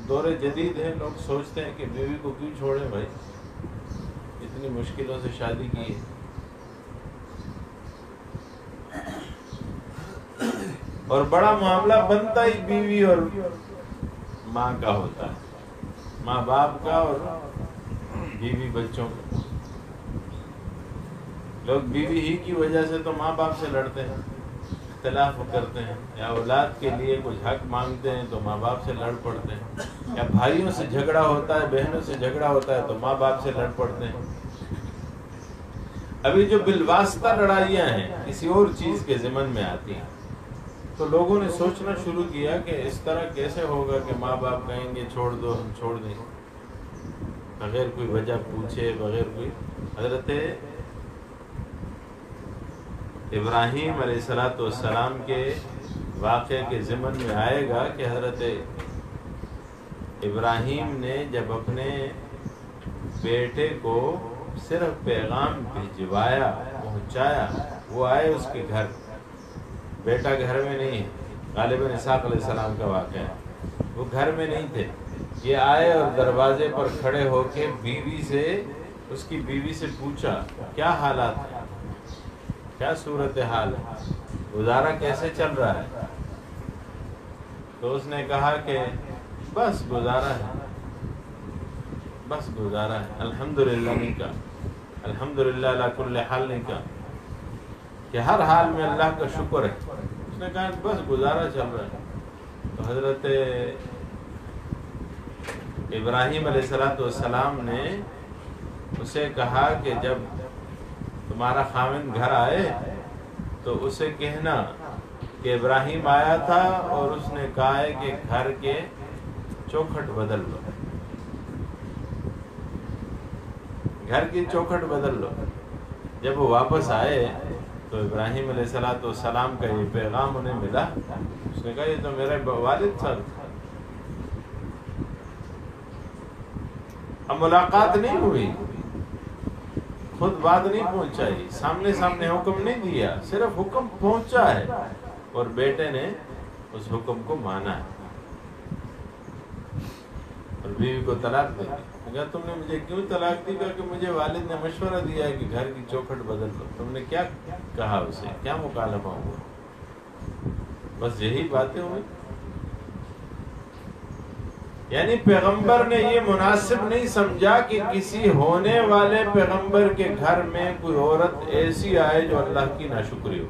دور جدید ہیں، لوگ سوچتے ہیں کہ بیوی کو کیوں چھوڑیں بھائی، اتنی مشکلوں سے شادی کی ہے، اور بڑا معاملہ بنتا ہی بیوی اور ماں کا ہوتا ہے، ماں باپ کا اور بیوی بچوں کا۔ لوگ بیوی ہی کی وجہ سے تو ماں باپ سے لڑتے ہیں، اختلاف کرتے ہیں، یا اولاد کے لیے کچھ حق مانگتے ہیں تو ماں باپ سے لڑ پڑتے ہیں، یا بھائیوں سے جھگڑا ہوتا ہے، بہنوں سے جھگڑا ہوتا ہے تو ماں باپ سے لڑ پڑتے ہیں۔ ابھی جو بالواسطہ لڑائیاں ہیں کسی اور چیز کے ضمن میں آتی ہیں، تو لوگوں نے سوچنا شروع کیا کہ اس طرح کیسے ہوگا کہ ماں باپ کہیں گے چھوڑ دو، ہم چھوڑ دیں بغیر کوئی وجہ پوچھے، بغیر کوئی۔ حضرت ابراہیم علیہ السلام کے واقعے کے ضمن میں آئے گا کہ حضرت ابراہیم نے جب اپنے بیٹے کو صرف پیغام بھجوایا، پہنچایا، وہ آئے اس کے گھر، بیٹا گھر میں نہیں ہے، غالباً اسحاق علیہ السلام کا واقعہ ہے، وہ گھر میں نہیں تھے، یہ آئے اور دروازے پر کھڑے ہو کے اس کی بیوی سے پوچھا کیا حالات ہیں، کیا صورتحال ہے، گزارا کیسے چل رہا ہے؟ تو اس نے کہا کہ بس گزارا ہے، بس گزارا ہے، الحمدللہ نہیں کہا، الحمدللہ علی کل حال نہیں کہا کہ ہر حال میں اللہ کا شکر ہے، اس نے کہا بس گزارا چل رہا ہے۔ تو حضرت ابراہیم علیہ السلام نے اسے کہا کہ جب تمہارا خاوند گھر آئے تو اسے کہنا کہ ابراہیم آیا تھا اور اس نے کہا ہے کہ گھر کے چوکھٹ بدل لو، گھر کی چوکھٹ بدل لو۔ جب وہ واپس آئے تو ابراہیم علیہ السلام کا یہ پیغام انہیں ملا، اس نے کہا یہ تو میرے والد صاحب تھے۔ اب ملاقات نہیں ہوئی، خود بات نہیں پہنچائی، سامنے سامنے حکم نہیں دیا، صرف حکم پہنچا ہے اور بیٹے نے اس حکم کو مانا ہے اور بیوی کو طلاق دے دی۔ کہا تم نے مجھے کیوں طلاق دی؟ کہا کہ مجھے والد نے مشورہ دیا ہے کہ گھر کی چوکھٹ بدل لو۔ تم نے کیا کہا اسے؟ کیا مکالمہ ہوا؟ بس یہی باتیں ہوئی۔ یعنی پیغمبر نے یہ مناسب نہیں سمجھا کہ کسی ہونے والے پیغمبر کے گھر میں کوئی عورت ایسی آئے جو اللہ کی ناشکری ہو،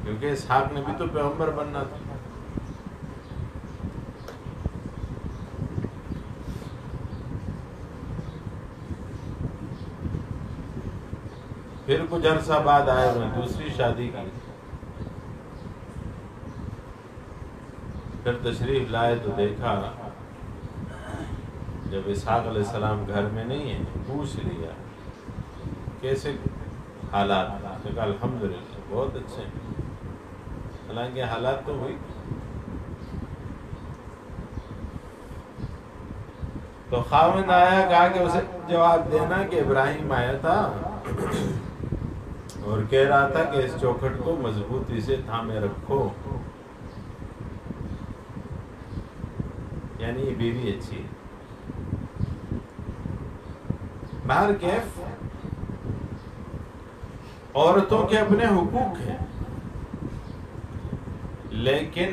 کیونکہ اسحاق نے بھی تو پیغمبر بننا تھا۔ پھر کچھ عرصہ بعد آئے ہوئے دوسری شادی کی، پھر تشریف لائے تو دیکھا جب اسحاق علیہ السلام گھر میں نہیں ہے، پوچھ لیا کیسے حالات، نے کہا الحمدللہ بہت اچھے ہیں، حالانکہ حالات تو ہوئی۔ تو خاوند آیا، کہا کہ اسے جواب دینا کہ ابراہیم آیا تھا اور کہہ رہا تھا کہ اس چوکھٹ کو مضبوطی سے تھامے رکھو، یعنی یہ بیوی اچھی ہے۔ باہر کیف عورتوں کے اپنے حقوق ہیں، لیکن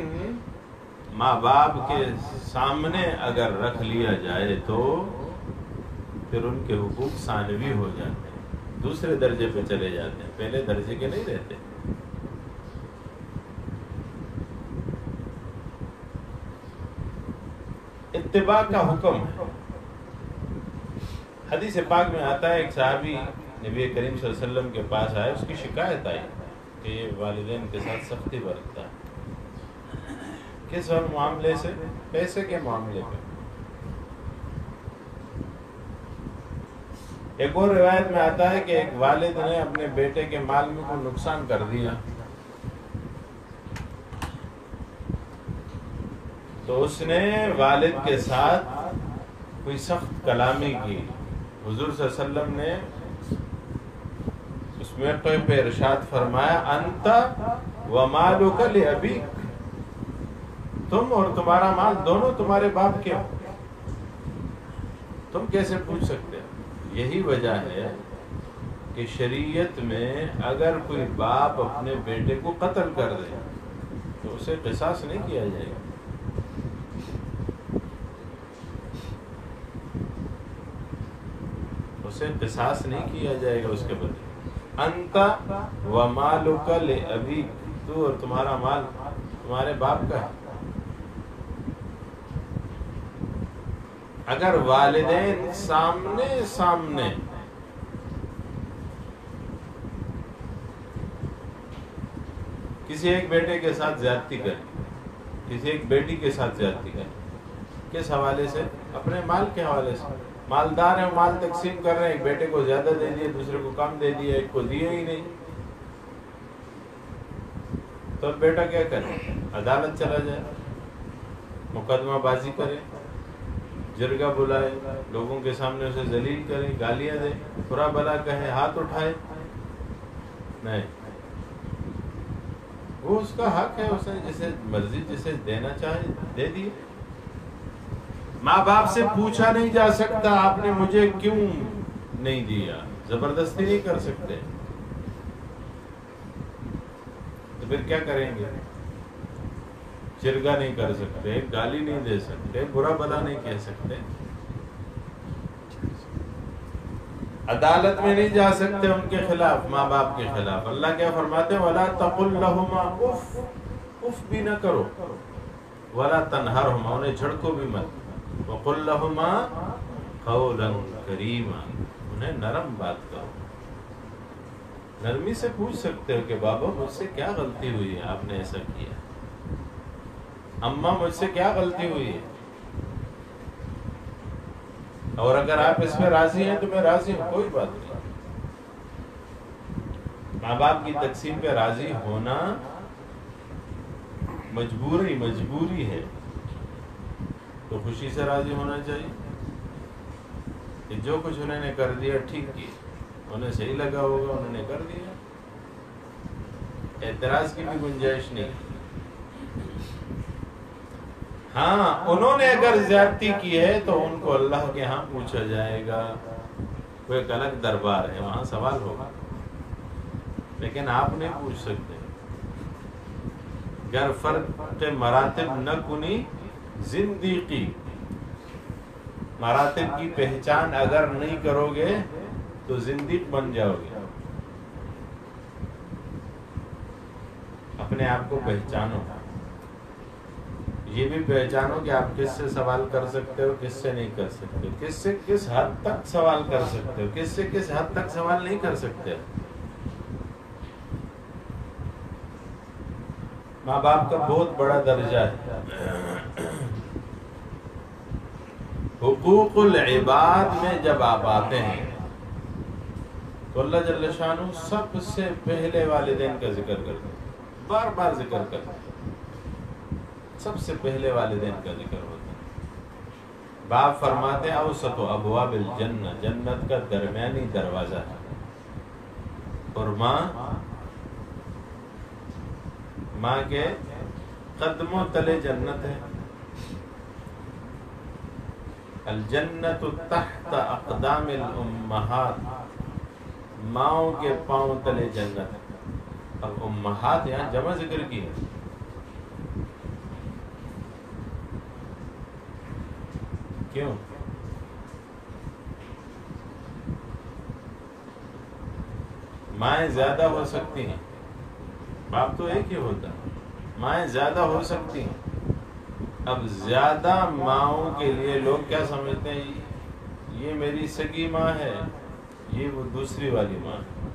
ماں باپ کے سامنے اگر رکھ لیا جائے تو پھر ان کے حقوق ثانوی ہو جاتے ہیں، دوسرے درجے پہ چلے جاتے ہیں، پہلے درجے کے نہیں رہتے۔ اتباع کا حکم ہے۔ حدیث پاک میں آتا ہے ایک صحابی نبی کریم صلی اللہ علیہ وسلم کے پاس آئے، اس کی شکایت آئی کہ یہ والدین کے ساتھ سختی برتتا ہے، کس معاملے سے؟ پیسے کے معاملے پہ. ایک اور روایت میں آتا ہے کہ ایک والد نے اپنے بیٹے کے مال میں کوئی نقصان کر دیا، تو اس نے والد کے ساتھ کوئی سخت کلامی کی. حضور صلی اللہ علیہ وسلم نے اس موقع پہ ارشاد فرمایا انت ومالک لابیک، تم اور تمہارا مال دونوں تمہارے باپ کے ہو، تم کیسے پوچھ سکتے ہو؟ یہی وجہ ہے کہ شریعت میں اگر کوئی باپ اپنے بیٹے کو قتل کر دے تو اسے قصاص نہیں کیا جائے گا. اسے قصاص نہیں کیا جائے گا اس کے بدلے. انت ومالک لابیک، تو اور تمہارا مال تمہارے باپ کا ہے. اگر والدین سامنے کسی ایک بیٹے کے ساتھ زیادتی کریں، کسی ایک بیٹی کے ساتھ زیادتی کریں، کس حوالے سے؟ اپنے مال کے حوالے سے. مالدار ہیں، مال تقسیم کر رہے ہیں، ایک بیٹے کو زیادہ دے دیے، دوسرے کو کم دے دیا، ایک کو دیے ہی نہیں، تو بیٹا کیا کرے؟ عدالت چلا جائے، مقدمہ بازی کرے، جرگہ بلائے، لوگوں کے سامنے اسے ذلیل کرے، گالیاں دے، برا بلا کہے، ہاتھ اٹھائے. نہیں، وہ اس کا حق ہے، اسے جسے مرضی جسے دینا چاہے دے دیے. ماں باپ سے پوچھا نہیں جا سکتا آپ نے مجھے کیوں نہیں دیا، زبردستی نہیں کر سکتے. تو پھر کیا کریں گے؟ چرگا نہیں کر سکتے، گالی نہیں دے سکتے، برا بلا نہیں کہہ سکتے، عدالت میں نہیں جا سکتے ان کے خلاف، ماں باپ کے خلاف. اللہ کیا فرماتے ہیں؟ وَلَا تَقُلْ لَهُمَا اف، اف بھی نہ کرو، وَلَا تَنْهَرْهُمَا، انہیں جھڑکو بھی مت، وَقُلْ لَهُمَا قَوْلًا كَرِيمًا، انہیں نرم بات کرو. نرمی سے پوچھ سکتے ہو کہ بابا مجھ سے کیا غلطی ہوئی ہے، آپ نے ایسا کیا، اماں مجھ سے کیا غلطی ہوئی ہے، اور اگر آپ اس میں راضی ہیں تو میں راضی ہوں، کوئی بات نہیں. ماں باپ کی تقسیم پہ راضی ہونا مجبوری ہے، تو خوشی سے راضی ہونا چاہیے کہ جو کچھ انہوں نے کر دیا ٹھیک کیا، انہیں صحیح لگا ہوگا، انہوں نے کر دیا، اعتراض کی بھی گنجائش نہیں. ہاں انہوں نے اگر زیادتی کی ہے تو ان کو اللہ کے ہاں پوچھا جائے گا، وہ ایک الگ دربار ہے، وہاں سوال ہوگا. لیکن آپ نہیں پوچھ سکتے. گر فرق مراتب نہ کنی زندگی، مراتب کی پہچان اگر نہیں کرو گے تو زندیق بن جاؤ گے. اپنے آپ کو پہچانو، یہ بھی پہچانو کہ آپ کس سے سوال کر سکتے ہو، کس سے نہیں کر سکتے، کس سے کس حد تک سوال کر سکتے ہو، کس سے کس حد تک سوال نہیں کر سکتے. ماں باپ کا بہت بڑا درجہ ہے. حقوق العباد میں جب آپ آتے ہیں تو اللہ جل شانہ سب سے پہلے والدین کا ذکر کرتے ہیں، بار بار ذکر کرتے ہیں، سب سے پہلے والدین کا ذکر ہوتا ہے. باپ فرماتے ہیں اوسط ابواب الجنہ، جنت کا درمیانی دروازہ ہے، اور ماں کے قدموں تلے جنت ہے. الجنت تحت اقدام الامہات، ماؤں کے پاؤں تلے جنت ہے. اب امہات یہاں جمع ذکر کی ہے، کیوں؟ مائیں زیادہ ہو سکتی ہیں، باپ تو ایک ہی ہوتا ہے، مائیں زیادہ ہو سکتی ہیں. اب زیادہ ماؤں کے لیے لوگ کیا سمجھتے ہیں؟ یہ میری سگی ماں ہے، یہ وہ دوسری والی ماں ہے،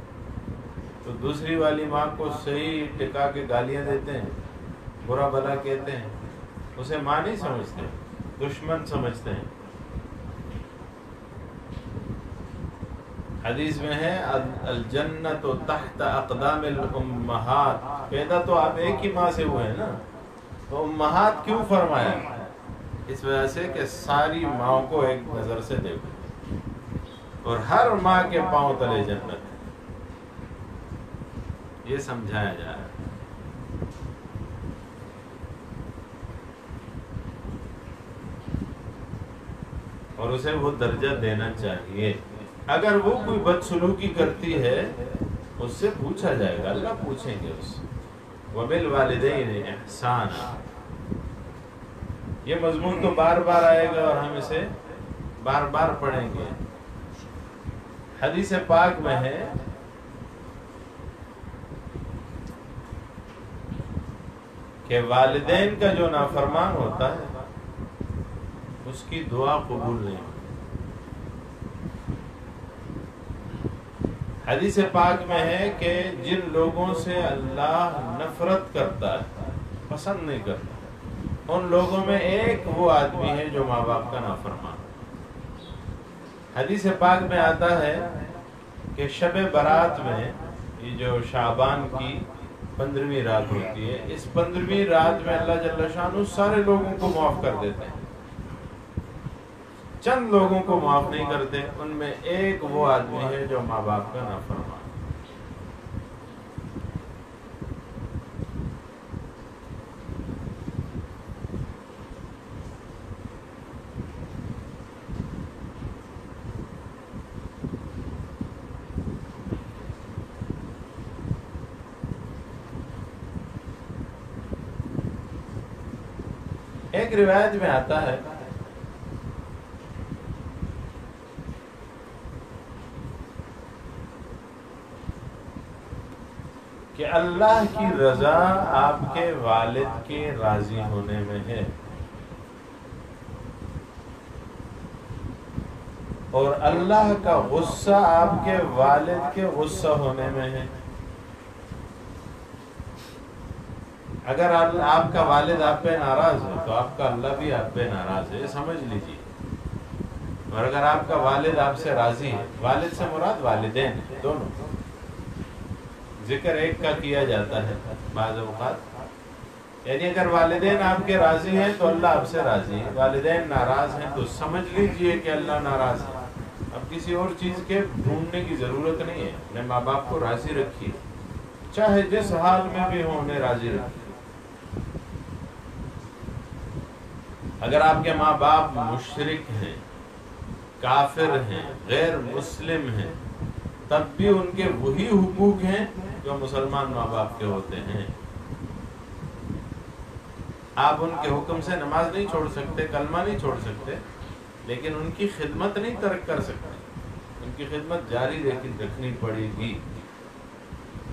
تو دوسری والی ماں کو صحیح ٹکا کے گالیاں دیتے ہیں، برا بلا کہتے ہیں، اسے ماں نہیں سمجھتے، دشمن سمجھتے ہیں۔ حدیث میں ہے الجنت تحت اقدام الامہات، پیدا تو آپ ایک ہی ماں سے ہوئے ہیں نا، تو امہات کیوں فرمایا؟ اس وجہ سے کہ ساری ماں کو ایک نظر سے دیکھو، اور ہر ماں کے پاؤں تلے جنت ہے، یہ سمجھایا جا رہا ہے۔ اور اسے وہ درجہ دینا چاہیے۔ اگر وہ کوئی بدسلوکی کرتی ہے اس سے پوچھا جائے گا، اللہ پوچھیں گے اس سے۔ وَبِالْوَالِدَيْنِ إِحْسَانًا، یہ مضمون تو بار بار آئے گا اور ہم اسے بار بار پڑھیں گے۔ حدیث پاک میں ہے کہ والدین کا جو نافرمان ہوتا ہے اس کی دعا قبول نہیں ہوتی۔ حدیث پاک میں ہے کہ جن لوگوں سے اللہ نفرت کرتا ہے، پسند نہیں کرتا، ان لوگوں میں ایک وہ آدمی ہے جو ماں باپ کا نافرمان۔ حدیث پاک میں آتا ہے کہ شب برات میں، یہ جو شعبان کی 15ویں رات ہوتی ہے، اس 15ویں رات میں اللہ جل شانہ سارے لوگوں کو معاف کر دیتے ہیں، چند لوگوں کو معاف نہیں کرتے، ان میں ایک وہ آدمی ہے جو ماں باپ کا نافرمان۔ ایک روایت میں آتا ہے کہ اللہ کی رضا آپ کے والد کے راضی ہونے میں ہے، اور اللہ کا غصہ آپ کے والد کے غصہ ہونے میں ہے۔ اگر آپ کا والد آپ پہ ناراض ہے تو آپ کا اللہ بھی آپ پہ ناراض ہے، یہ سمجھ لیجیے۔ اور اگر آپ کا والد آپ سے راضی ہے، والد سے مراد والدین دونوں، ذکر ایک کا کیا جاتا ہے بعض اوقات، یعنی اگر والدین آپ کے راضی ہیں تو اللہ آپ سے راضی ہے، والدین ناراض ہیں تو سمجھ لیجئے کہ اللہ ناراض ہے۔ اب کسی اور چیز کے ڈھونڈنے کی ضرورت نہیں ہے، اپنے ماں باپ کو راضی رکھیے، چاہے جس حال میں بھی ہو انہیں راضی رکھیے۔ اگر آپ کے ماں باپ مشرک ہیں، کافر ہیں، غیر مسلم ہیں، تب بھی ان کے وہی حقوق ہیں جو مسلمان ماں باپ کے ہوتے ہیں۔ آپ ان کے حکم سے نماز نہیں چھوڑ سکتے، کلمہ نہیں چھوڑ سکتے، لیکن ان کی خدمت نہیں ترک کر سکتے، ان کی خدمت جاری رکھنی پڑے گی،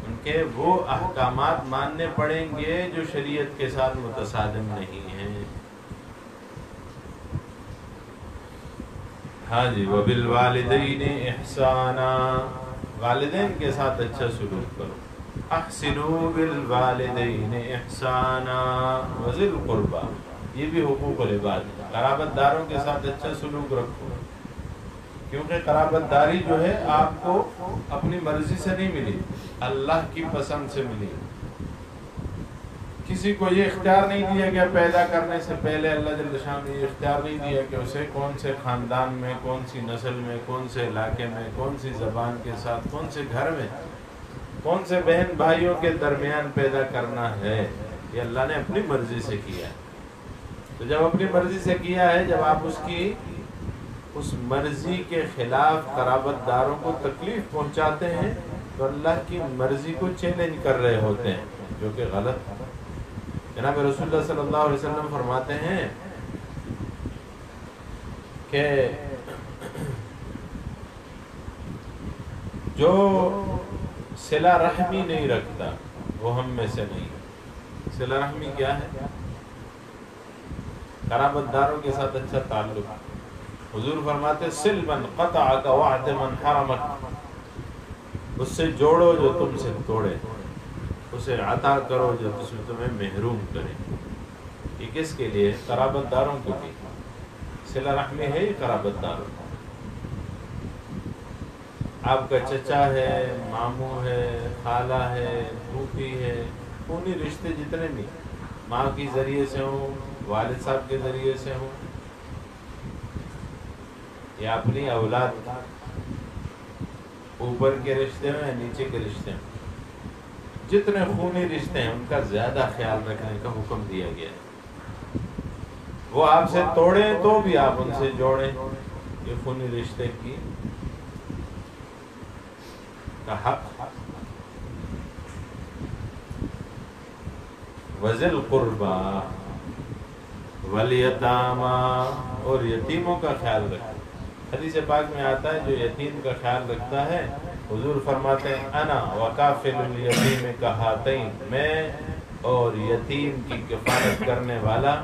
ان کے وہ احکامات ماننے پڑیں گے جو شریعت کے ساتھ متصادم نہیں ہیں۔ ہاں جی، وَبِالْوَالِدَيْنِ إِحْسَانًا، والدین کے ساتھ اچھا سلوک کرو۔ احسنوا بالوالدین احسانا وذی القربى، یہ بھی حقوق العباد ہے، قرابت داروں کے ساتھ اچھا سلوک رکھو، کیونکہ قرابت داری جو ہے آپ کو اپنی مرضی سے نہیں ملی، اللہ کی پسند سے ملی۔ کسی کو یہ اختیار نہیں دیا گیا پیدا کرنے سے پہلے، اللہ جل شانہ نے یہ اختیار نہیں دیا کہ اسے کون سے خاندان میں، کون سی نسل میں، کون سے علاقے میں، کون سی زبان کے ساتھ، کون سے گھر میں، کون سے بہن بھائیوں کے درمیان پیدا کرنا ہے، یہ اللہ نے اپنی مرضی سے کیا ہے۔ تو جب اپنی مرضی سے کیا ہے، جب آپ اس مرضی کے خلاف قرابت داروں کو تکلیف پہنچاتے ہیں تو اللہ کی مرضی کو چیلنج کر رہے ہوتے ہیں، جو کہ غلط ہے۔ جناب رسول اللہ صلی اللہ علیہ وسلم فرماتے ہیں کہ جو صلہ رحمی نہیں رکھتا وہ ہم میں سے نہیں۔ صلہ رحمی کیا ہے؟ قرابت داروں کے ساتھ اچھا تعلق۔ حضور فرماتے صل من قطعک وعد من حرمک، اس سے جوڑو جو تم سے توڑے، اسے عطا کرو جو تمہیں محروم کرے۔ یہ کس کے لیے؟ قرابت داروں کے لیے. صلہ رحمی ہے ہی قرابت داروں. آپ کا چچا ہے، ماموں ہے، خالہ ہے، پھوپھی ہے، خونی رشتے جتنے بھی ماں کے ذریعے سے ہوں، والد صاحب کے ذریعے سے ہوں، یا اپنی اولاد، اوپر کے رشتے میں نیچے کے رشتے میں، جتنے خونی رشتے ہیں ان کا زیادہ خیال رکھنے کا حکم دیا گیا ہے. وہ آپ سے توڑیں تو بھی آپ ان سے جوڑیں. یہ خونی رشتے کی کا حق. وذی القربی والیتامی، اور یتیموں کا خیال رکھیں. حدیث پاک میں آتا ہے جو یتیم کا خیال رکھتا ہے، حضور فرماتے ہیں انا وکافل الیتیم کہاتین، میں اور یتیم کی کفالت کرنے والا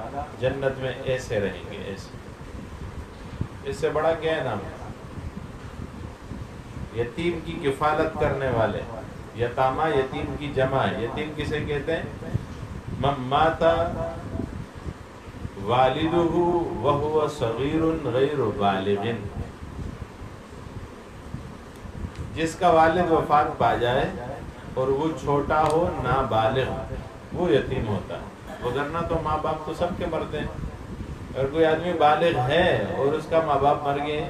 جنت میں ایسے رہیں گے. ایسے اس سے بڑا کیا نام ہے؟ یتیم کی کفالت کرنے والے. یتامہ یتیم کی جمع ہے. یتیم کسے کہتے ہیں؟ من مات والدہ وہو صغیر غیر بالغ، جس کا والد وفات پا جائے اور وہ چھوٹا ہو نابالغ، وہ یتیم ہوتا ہے. وگرنہ تو ماں باپ تو سب کے مرتے ہیں. اگر کوئی آدمی بالغ ہے اور اس کا ماں باپ مر گئے،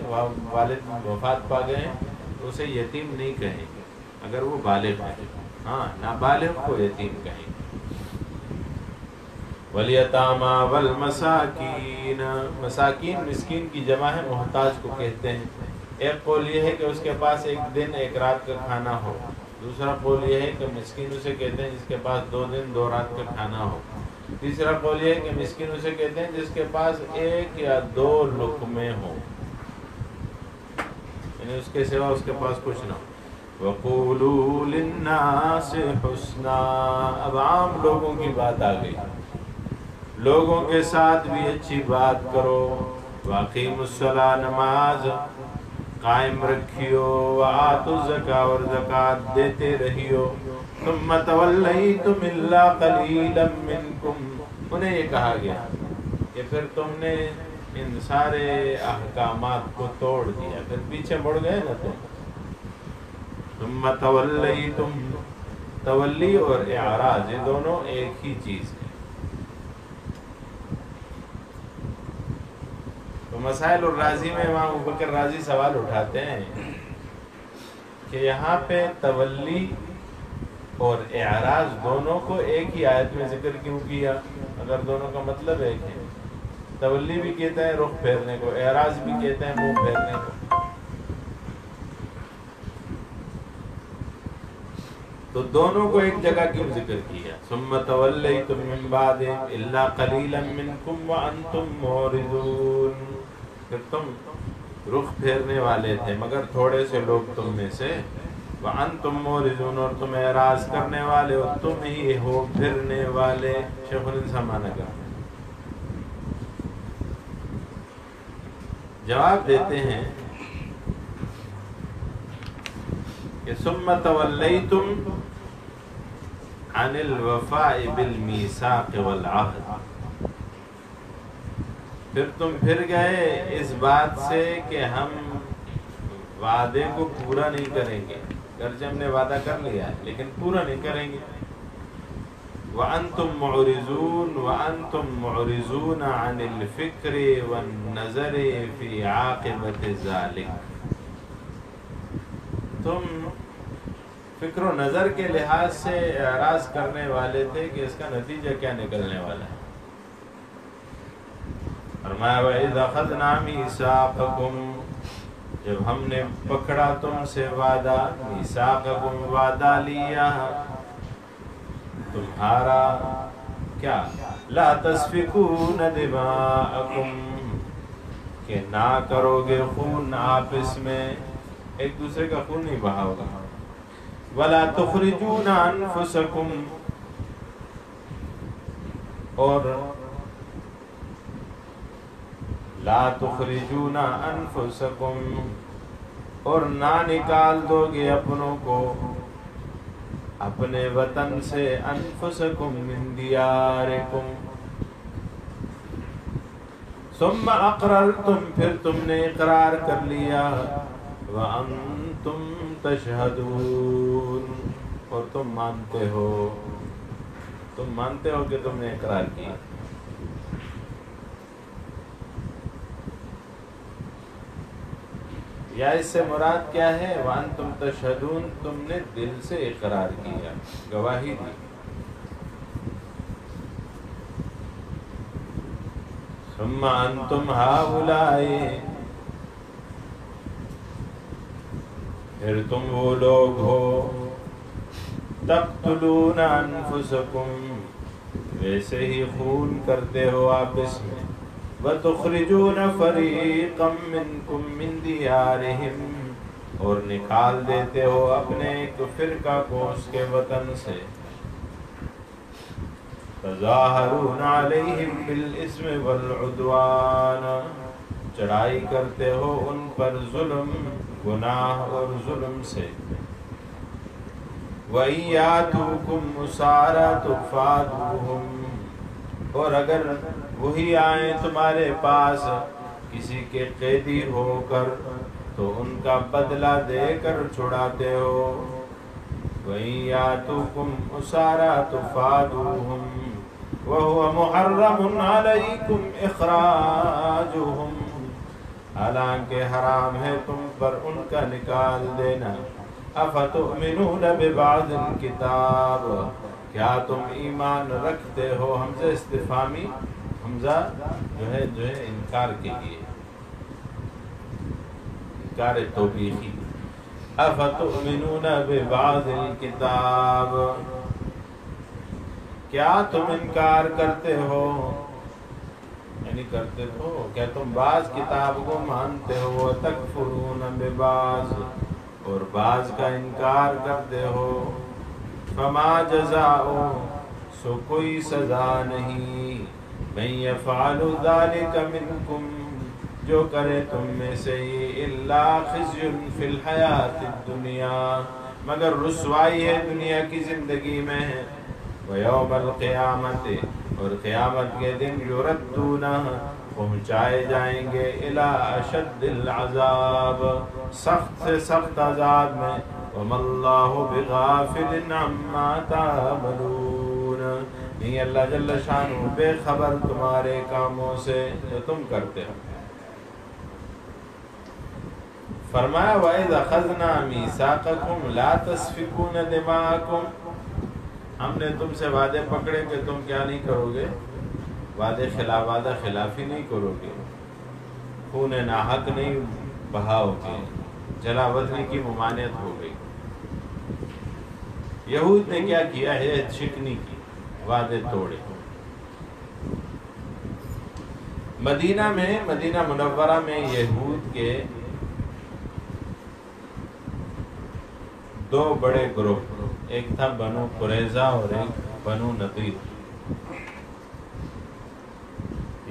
والد وفات پا گئے، تو اسے یتیم نہیں کہیں گے اگر وہ بالغ ہے. ہاں، نابالغ کو یتیم کہیں گے. والیتامی والمساکین، مساکین مسکین کی جمع ہے، محتاج کو کہتے ہیں. ایک قول یہ ہے کہ اس کے پاس ایک دن ایک رات کا کھانا ہو. دوسرا قول یہ ہے کہ مسکین اسے کہتے ہیں جس کے پاس 2 دن 2 رات کا کھانا ہو. تیسرا قول یہ ہے کہ مسکین اسے کہتے ہیں جس کے پاس 1 یا 2 لقمے ہوں، یعنی اس کے سوا اس کے پاس کچھ نہ ہو. وَقُولُوا لِلنَّاسِ حُسْنًا، اب عام لوگوں کی بات آ گئی. لوگوں کے ساتھ بھی اچھی بات کرو. وَأَقِیمُوا الصَّلَاةَ، نماز قائم رکھیو. وَآتُوا الزَّکاۃَ، اور زکوٰۃ دیتے رہیو. ثُمَّ تَوَلَّیْتُمْ إِلَّا قَلِیلًا مِّنْکُمْ، انہیں یہ کہا گیا کہ پھر تم نے ان سارے احکامات کو توڑ دیا، پھر پیچھے مڑ گئے نا تم. ثُمَّ تَوَلَّیْتُمْ، تولی اور اعراض یہ دونوں ایک ہی چیز ہے. تو مسائل الرازی میں امام ابوبکر رازی سوال اٹھاتے ہیں کہ یہاں پہ تولی اور اعراض دونوں کو ایک ہی آیت میں ذکر کیوں کیا اگر دونوں کا مطلب ایک ہے؟ تولی بھی کہتے ہیں رخ پھیرنے کو، اعراض بھی کہتے ہیں منہ پھیرنے کو. تو دونوں کو ایک جگہ کیوں ذکر کیا؟ ثم تولیتم من بعد الا قلیلا منکم وانتم معرضون، پھر تم رخ پھیرنے والے تھے مگر تھوڑے سے لوگ تم میں سے. وانتم معرضون، اور تم اعراض کرنے والے ہو، تم ہی ہو پھرنے والے. شیخ الانسان مانا گا جواب دیتے ہیں کہ ثم تولیتم عن الوفاء بالمیثاق والعہد، پھر تم پھر گئے اس بات سے کہ ہم وعدے کو پورا نہیں کریں گے، گرچہ ہم نے وعدہ کر لیا ہے لیکن پورا نہیں کریں گے. وَأَنْتُمْ مُعْرِضُونَ وَأَنْتُمْ مُعْرِضُونَ عَنِ الْفِكْرِ وَالنَّظَرِ فِي عَاقِبَةِ ذَلِكَ، تم فکر و نظر کے لحاظ سے اعراض کرنے والے تھے کہ اس کا نتیجہ کیا نکلنے والا ہے. فرمایا وَإِذْ أَخَذْنَا مِيثَاقَكُمْ، جب ہم نے پکڑا تم سے وعدہ، میثاقکم وعدہ لیا تمہارا، کیا؟ لا تسفکون دماءکم، کہ نہ کرو گے خون آپس میں، ایک دوسرے کا خون نہیں بہاؤ گا. ولا تخرجون انفسکم، اور لا تخرجون انفسکم، اور نہ نکال دو گے اپنوں کو اپنے وطن سے، انفسکم من دیارکم، ثم اقررتم پھر تم نے اقرار کر لیا وانتم تشہدون اور تم مانتے ہو کہ تم نے اقرار کیا. یا اس سے مراد کیا ہے؟ وانتم تشہدون، تم نے دل سے اقرار کیا، گواہی دی. ثم انتم ہؤلاء، پھر تم وہ لوگ ہو تقتلون انفسکم، ویسے ہی خون کرتے ہو آپس میں، وتخرجون فریقا منکم من دیارہم، اور نکال دیتے ہو اپنے ایک فرقہ کو اس کے وطن سے، تظاہرون علیہم بالاسم والعدوان، چڑھائی کرتے ہو ان پر ظلم، گناہ اور ظلم سے. وَإِن يَأْتُوكُمْ أُسَارَىٰ تُفَادُوهُمْ، اور اگر وہی آئیں تمہارے پاس کسی کے قیدی ہو کر تو ان کا بدلہ دے کر چھڑاتے ہو. وَإِن يَأْتُوكُمْ أُسَارَىٰ تُفَادُوهُمْ وَهُوَ مُحَرَّمٌ عَلَيْكُمْ إِخْرَاجُهُمْ، حالانکہ حرام ہے تم پر ان کا نکال دینا. افتؤمنون ببعض الکتاب، کیا تم ایمان رکھتے ہو؟ حمزہ استفہامی، حمزہ جو ہے انکار کے لیے، انکار توبیخی. افتؤمنون ببعض الکتاب، کیا تم انکار کرتے ہو؟ یعنی کرتے ہو کیا تم بعض کتاب کو مانتے ہو؟ وتکفرون ببعض، اور بعض کا انکار کرتے ہو. فما جزاء، سو کوئی سزا نہیں، من یفعل ذلک منکم، جو کرے تم میں سے یہ، الا خزی فی الحیات الدنیا، مگر رسوائی ہے دنیا کی زندگی میں. ویوم القیامت، اور قیامت کے دن یردون، پہنچائے جائیں گے الی اشد العذاب، سخت سے سخت عذاب میں. وما اللہ بغافل عما تعملون، نہیں اللہ جل شانہ بے خبر تمہارے کاموں سے جو تم کرتے ہو. فرمایا وَإِذْ أَخَذْنَا مِيثَاقَكُمْ لَا تَسْفِكُونَ دِمَاءَكُمْ، ہم نے تم سے وعدے پکڑے کہ تم کیا نہیں کرو گے؟ وعدہ خلافی نہیں کرو گے، خون ناحق نہیں بہاؤ گے، جلا وطنی کی ممانعت ہو گئی. یہود نے کیا کیا ہے؟ شکنی کی، وعدے توڑے. مدینہ منورہ میں یہود کے دو بڑے گروہ، ایک تھا بنو قریظہ اور ایک بنو نذیر.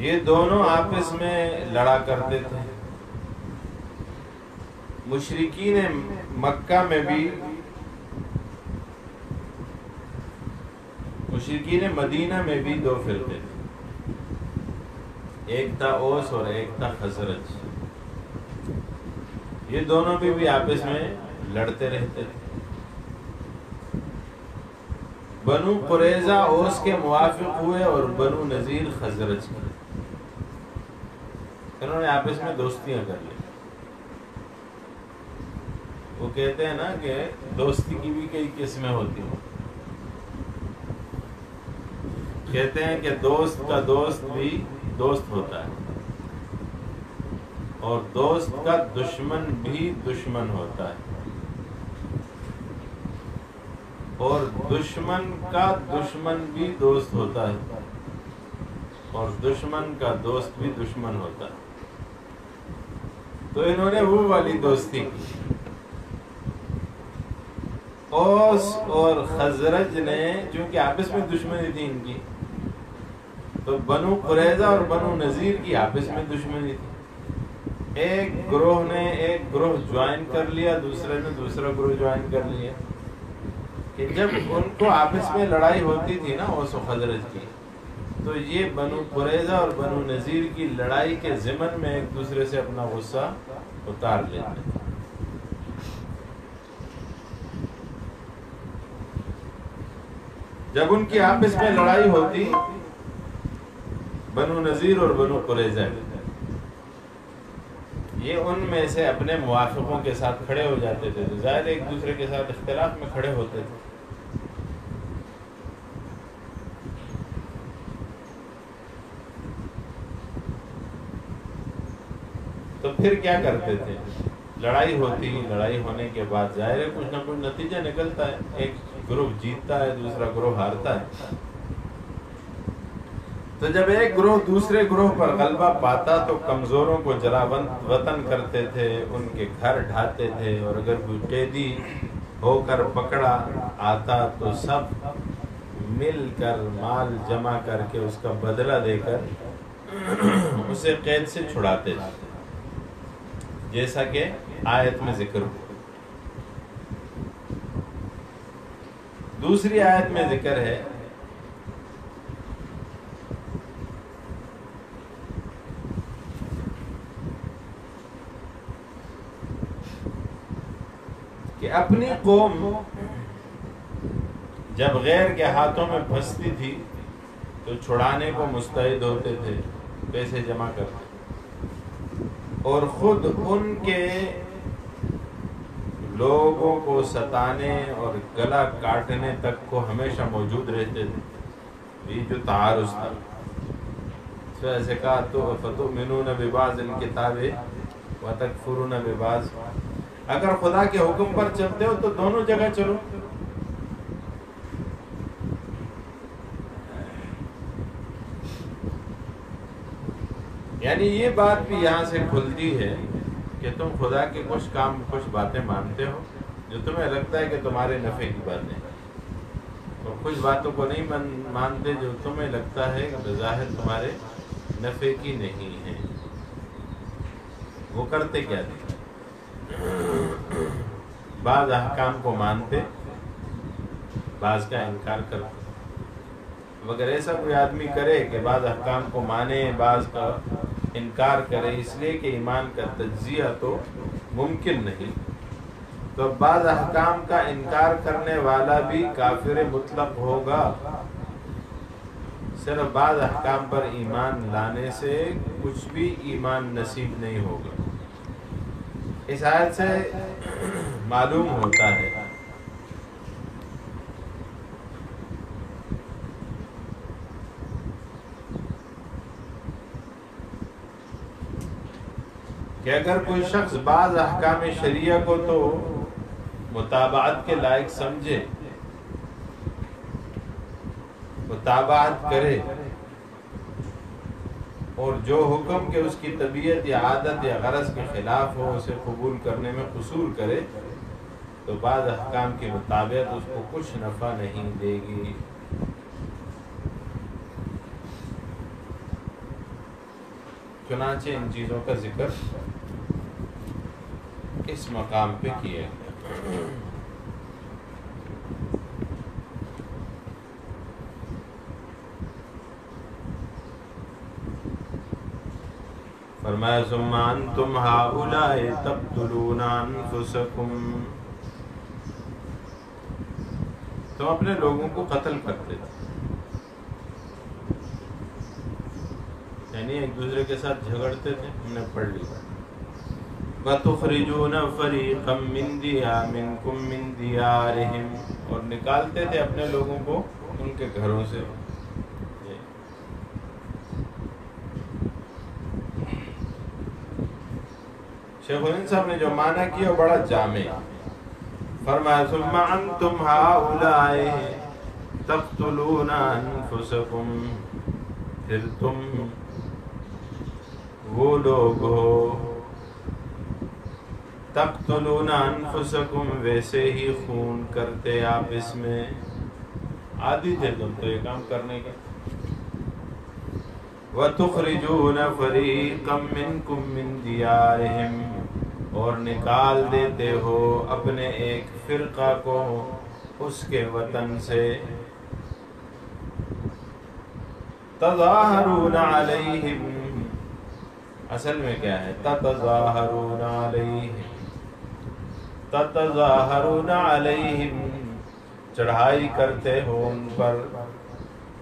یہ دونوں آپس میں لڑا کرتے تھے. مشرکین مکہ میں بھی، مشرکین مدینہ میں بھی دو فرقے تھے، ایک تھا اوس اور ایک تھا خزرج. یہ دونوں بھی آپس میں لڑتے رہتے تھے. بنو قریظہ اوس کے موافق ہوئے اور بنو نذیر خزرج کے. انہوں نے آپس میں دوستیاں کر لی. وہ کہتے ہیں نا کہ دوستی کی بھی کئی قسمیں ہوتی ہیں. کہتے ہیں کہ دوست کا دوست بھی دوست ہوتا ہے، اور دوست کا دشمن بھی دشمن ہوتا ہے، اور دشمن کا دشمن بھی دوست ہوتا ہے، اور دشمن کا دوست بھی دشمن ہوتا ہے. تو انہوں نے وہ والی دوستی کی. اوس اور خزرج نے، چونکہ آپس میں دشمنی تھی ان کی، تو بنو قریظہ اور بنو نذیر کی آپس میں دشمنی تھی. ایک گروہ نے ایک گروہ جوائن کر لیا، دوسرے نے دوسرا گروہ جوائن کر لیا. کہ جب ان کو آپس میں لڑائی ہوتی تھی نا اوس و خزرج کی، تو یہ بنو قریظہ اور بنو نذیر کی لڑائی کے ضمن میں ایک دوسرے سے اپنا غصہ اتار لیتے ہیں۔ جب ان کی آپس میں لڑائی ہوتی بنو نذیر اور بنو قریظہ، یہ ان میں سے اپنے موافقوں کے ساتھ کھڑے ہو جاتے تھے، تو ظاہر ایک دوسرے کے ساتھ اختلاف میں کھڑے ہوتے تھے۔ تو پھر کیا کرتے تھے؟ لڑائی ہوتی، لڑائی ہونے کے بعد ظاہر ہے کچھ نہ کچھ نتیجہ نکلتا ہے، ایک گروہ جیتتا ہے، دوسرا گروہ ہارتا ہے۔ تو جب ایک گروہ دوسرے گروہ پر غلبہ پاتا تو کمزوروں کو جلا وطن کرتے تھے، ان کے گھر ڈھاتے تھے، اور اگر کوئی قیدی ہو کر پکڑا آتا تو سب مل کر مال جمع کر کے اس کا بدلہ دے کر اسے قید سے چھڑاتے تھے، جیسا کہ آیت میں ذکر ہو۔ دوسری آیت میں ذکر ہے کہ اپنی قوم جب غیر کے ہاتھوں میں پھنستی تھی تو چھڑانے کو مستعد ہوتے تھے، پیسے جمع کرتے اور خود ان کے لوگوں کو ستانے اور گلا کاٹنے تک کو ہمیشہ موجود رہتے تھے۔ یہ جو تعارض تھا، تو ایسے کہا تو فتؤمنون ببعض الکتاب وتکفرون ببعض، اگر خدا کے حکم پر چلتے ہو تو دونوں جگہ چلو۔ یعنی یہ بات بھی یہاں سے کھلتی ہے کہ تم خدا کے کچھ باتیں مانتے ہو جو تمہیں لگتا ہے کہ تمہارے نفع کی باتیں، اور کچھ باتوں کو نہیں مانتے جو تمہیں لگتا ہے کہ بظاہر تمہارے نفع کی نہیں ہے۔ وہ کرتے کیا تھے؟ بعض احکام کو مانتے، بعض کا انکار کرتے۔ اگر ایسا کوئی آدمی کرے کہ بعض احکام کو مانے، بعض کا انکار کرے، اس لیے کہ ایمان کا تجزیہ تو ممکن نہیں، تو بعض احکام کا انکار کرنے والا بھی کافر مطلق ہوگا۔ صرف بعض احکام پر ایمان لانے سے کچھ بھی ایمان نصیب نہیں ہوگا۔ اس آیت سے معلوم ہوتا ہے کہ اگر کوئی شخص بعض احکام شریعہ کو تو متابعت کے لائق سمجھے، متابعت کرے، اور جو حکم کے اس کی طبیعت یا عادت یا غرض کے خلاف ہو اسے قبول کرنے میں قصور کرے، تو بعض احکام کی مطابقت اس کو کچھ نفع نہیں دے گی۔ چنانچہ ان چیزوں کا ذکر اس مقام پہ کیا ہے۔ فرمایا ثم انتم هؤلاء تقتلون انفسکم، تم اپنے لوگوں کو قتل کرتے تھے، یعنی ایک دوسرے کے ساتھ جھگڑتے تھے، ہم نے پڑھ لیا۔ وَتُخْرِجُونَ فَرِيقًا مِّنكُم مِّن دِيَارِهِمْ، اور نکالتے تھے اپنے لوگوں کو ان کے گھروں سے۔ شیخ الہند صاحب نے جو معنی کیا وہ بڑا جامع، فرمایا ثم انتم هؤلاء تقتلون انفسکم، پھر تم وہ لوگ ہو تقتلون انفسکم، ویسے ہی خون کرتے آپس میں، عادی تھے تم تو یہ کام کرنے کے۔ وَتُخْرِجُونَ فَرِيقًا مِّنكُم مِّن دِيَارِهِمْ، اور نکال دیتے ہو اپنے ایک فرقہ کو اس کے وطن سے۔ تظاہرون علیہم، اصل میں کیا ہے؟ تتظاہرون علیہم، تتظاہرون علیہم، چڑھائی کرتے ہو ان پر،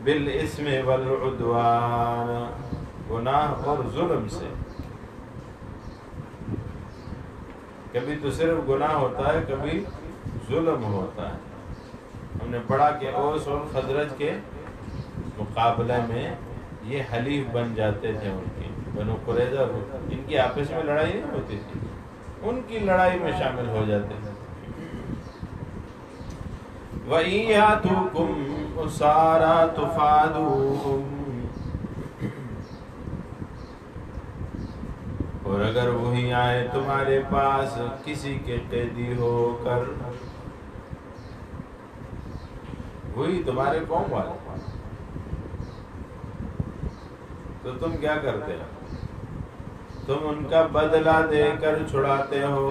بالاسم والعدوان، گناہ اور ظلم سے۔ کبھی تو صرف گناہ ہوتا ہے، کبھی ظلم ہوتا ہے۔ ہم نے پڑھا کہ اوس اور خزرج کے مقابلے میں یہ حلیف بن جاتے تھے، ان کے بنو قریظہ، ان کی آپس میں لڑائی نہیں ہوتی تھی، ان کی لڑائی میں شامل ہو جاتے تھے۔ وَإِن يَأْتُوكُمْ أُسَارَىٰ تُفَادُوهُمْ، اور اگر وہی آئے تمہارے پاس کسی کے قیدی ہو کر، وہی تمہارے قوم والے، تو تم کیا کرتے ہو؟ تم ان کا بدلہ دے کر چھڑاتے ہو۔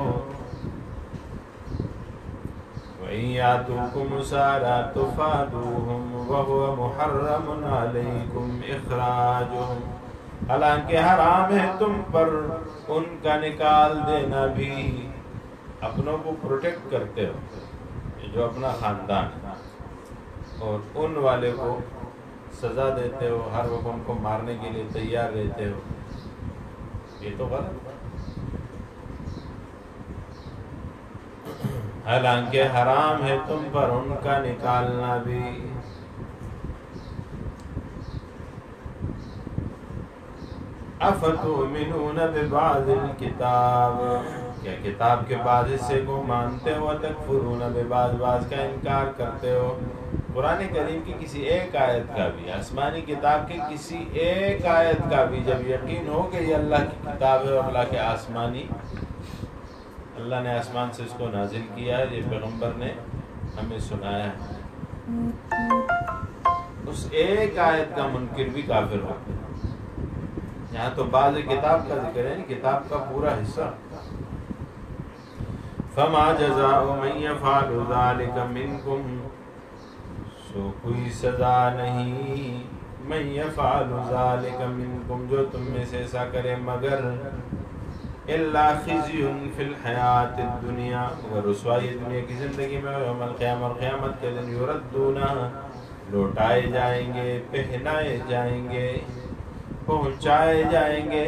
وَإِن يَأْتُوكُمْ أُسَارَىٰ تُفَادُوهُمْ وَهُوَ مُحَرَّمٌ عَلَيْكُمْ إِخْرَاجُهُمْ، حالانکہ حرام ہے تم پر ان کا نکال دینا بھی۔ اپنوں کو پروٹیکٹ کرتے ہو، جو اپنا خاندان ہے، اور ان والے کو سزا دیتے ہو، ہر وقت ان کو مارنے کے لیے تیار رہتے ہو، یہ تو غلط ہے۔ حالانکہ حرام ہے تم پر ان کا نکالنا بھی۔ افتؤمنون ببعض الکتاب، کیا کتاب کے بعض حصے کو مانتے ہو؟ تکفرون ببعض، بعض کا انکار کرتے ہو۔ قرآن کریم کی کسی ایک آیت کا بھی، آسمانی کتاب کی کسی ایک آیت کا بھی جب یقین ہو کہ یہ اللہ کی کتاب ہے اور اللہ کے آسمانی، اللہ نے آسمان سے اس کو نازل کیا ہے، یہ پیغمبر نے ہمیں سنایا ہے، اس ایک آیت کا منکر بھی کافر ہوتا ہے۔ یہاں تو بعض کتاب کا ذکر ہے، کتاب کا پورا حصہ۔ فما جزاء من يفعل ذلك منكم، سو کوئی سزا نہیں، من يفعل ذلك منكم، جو تم میں سے ایسا کرے، مگر الا خزي في الحیات الدنیا، اگر رسوائی دنیا کی زندگی میں، یوم القیامہ، اور قیامت کے دن، یردون، لوٹائے جائیں گے، پہنائے جائیں گے، پہنچائے جائیں گے،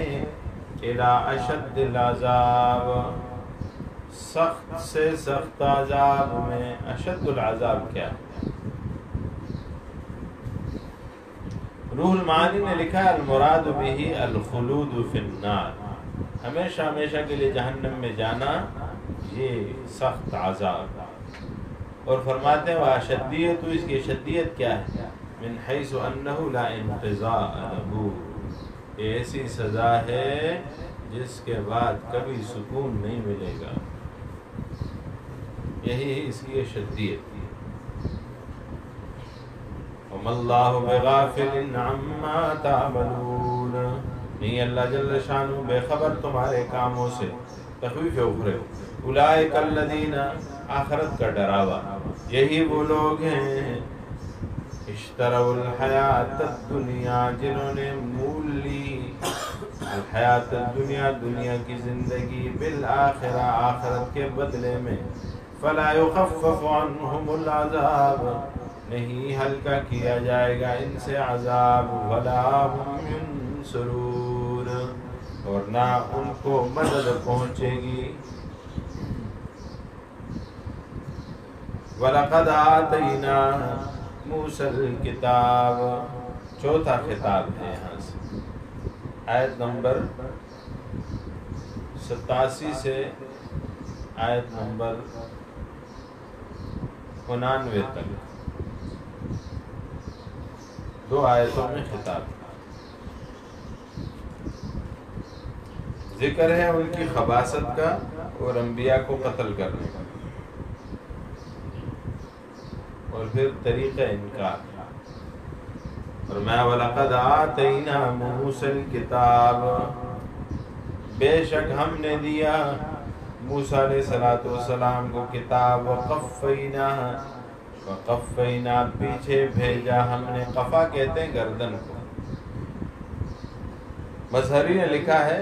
الی اشد العذاب، سخت سے سخت عذاب میں۔ اشد العذاب کیا ہے؟ روح المعانی نے لکھا المراد به الخلود فی النار، ہمیشہ ہمیشہ کے لیے جہنم میں جانا، یہ سخت عذاب۔ اور فرماتے ہیں واشدیت، اس کی شدیت کیا ہے؟ من حیث انہ لا انقضاء لہ، ایسی سزا ہے جس کے بعد کبھی سکون نہیں ملے گا، یہی ہے اس کی شدیت۔ وما اللہ بغافل عما تعملون، نہیں اللہ جل شانہ بے خبر تمہارے کاموں سے۔ تخویف اخروی، اولئک الذین، آخرت کا ڈراوا، یہی وہ لوگ ہیں، اشتروا الحیات الدنیا، جنہوں نے مول لی الحیات الدنیا، دنیا کی زندگی، بالآخرہ، آخرت کے بدلے میں، فلا یخفف عنہم العذاب، نہیں ہلکا کیا جائے گا ان سے عذاب، ولا هم ینصرون، اور نہ ان کو مدد پہنچے گی۔ وَلَقَدْ آتَيْنَا مُوسَى الْكِتَابَ، چوتھا خطاب ہے یہاں سے، آیت نمبر 87 سے آیت نمبر 99 تک، دو آیتوں میں خطاب، ذکر ہے ان کی خباثت کا اور انبیاء کو قتل کرنے کا، اور پھر طریقہ انکار۔ فرمایا وَلَقَدْ آتَيْنَا مُوسَى الْكِتَابَ، بے شک ہم نے دیا موسیٰ علیہ السلام کو کتاب، وَقَفَّيْنَا، پیچھے بھیجا ہم نے، قفا کہتے ہیں گردن کو، مظہری نے لکھا ہے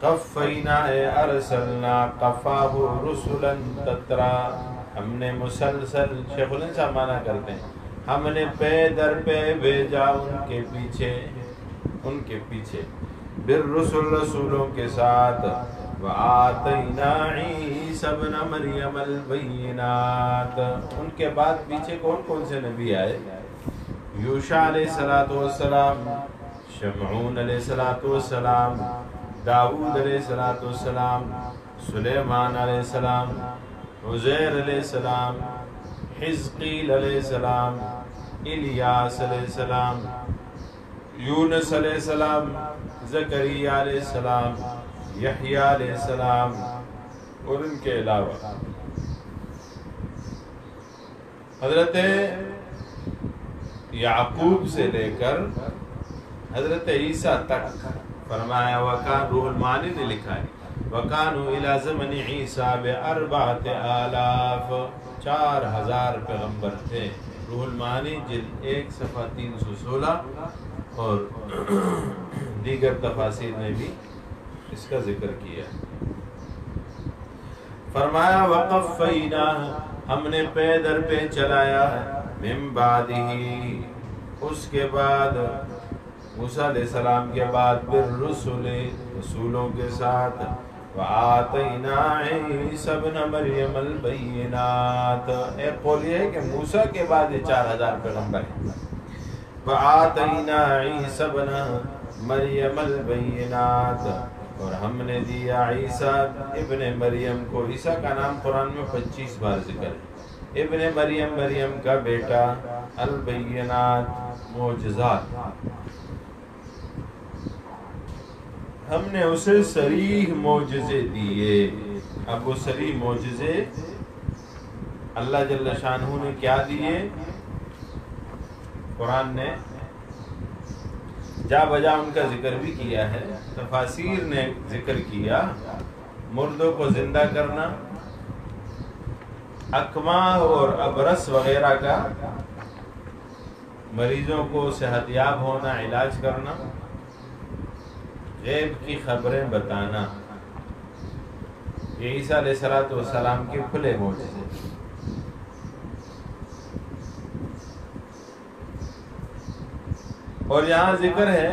قفینا ارسلنا قفاہ رسلا تترا، ہم نے مسلسل، شیخ الہند صاحب مانا کرتے ہیں ہم نے پے در پہ بھیجا ان کے پیچھے بالرسل، رسولوں کے ساتھ، وآتینا عیسی ابن مریم البینات، ان کے بعد پیچھے کون کون سے نبی آئے؟ یوشع علیہ السلام، شمعون علیہ السلام، داؤد علیہ السلام، سلیمان علیہ السلام، عزیر علیہ السلام، حزقیل علیہ السلام، الیاس علیہ السلام، یونس علیہ السلام، زکریہ علیہ السلام، یحییٰ علیہ السلام، اور ان کے علاوہ حضرت یعقوب سے لے کر حضرت عیسیٰ تک فرمایا۔ وکان روح المعانی نے لکھا ہے وَكَانُوا إِلَى زَمَنِ عِيسَىٰ ب4,000 4,000 پیغمبر تھے۔ روح المعانی جلد 1 صفحہ 316 اور دیگر تفاسیر نے بھی اس کا ذکر کیا۔ فرمایا وَقَفَّيْنَا، ہم نے پے در پہ چلایا، مِن بَعْدِهِ، اس کے بعد موسیٰ علیہ السلام کے بعد، بالرسل، رسولوں کے ساتھ، وَآتَيْنَا عِیسی ابن مریم البینات، ایک قول یہ ہے کہ موسیٰ کے بعد یہ 4,000 پیغمبر ہیں۔ وَآتَيْنَا عِیسی ابن مریم البینات، اور ہم نے دیا عیسیٰ ابن مریم کو، عیسیٰ کا نام قرآن میں 25 بار ذکر ہے، ابن مریم، مریم کا بیٹا، البینات، معجزات، ہم نے اسے صریح معجزے دیے۔ اب وہ صریح معجزے اللہ جل شانہ نے کیا دیے؟ قرآن نے جا بجا ان کا ذکر بھی کیا ہے، تفاسیر نے ذکر کیا، مردوں کو زندہ کرنا، اکمہ اور ابرس وغیرہ کا مریضوں کو صحت یاب ہونا، علاج کرنا، غیب کی خبریں بتانا، یہ عیسیٰ علیہ السلام کے کھلے معجزے۔ اور یہاں ذکر ہے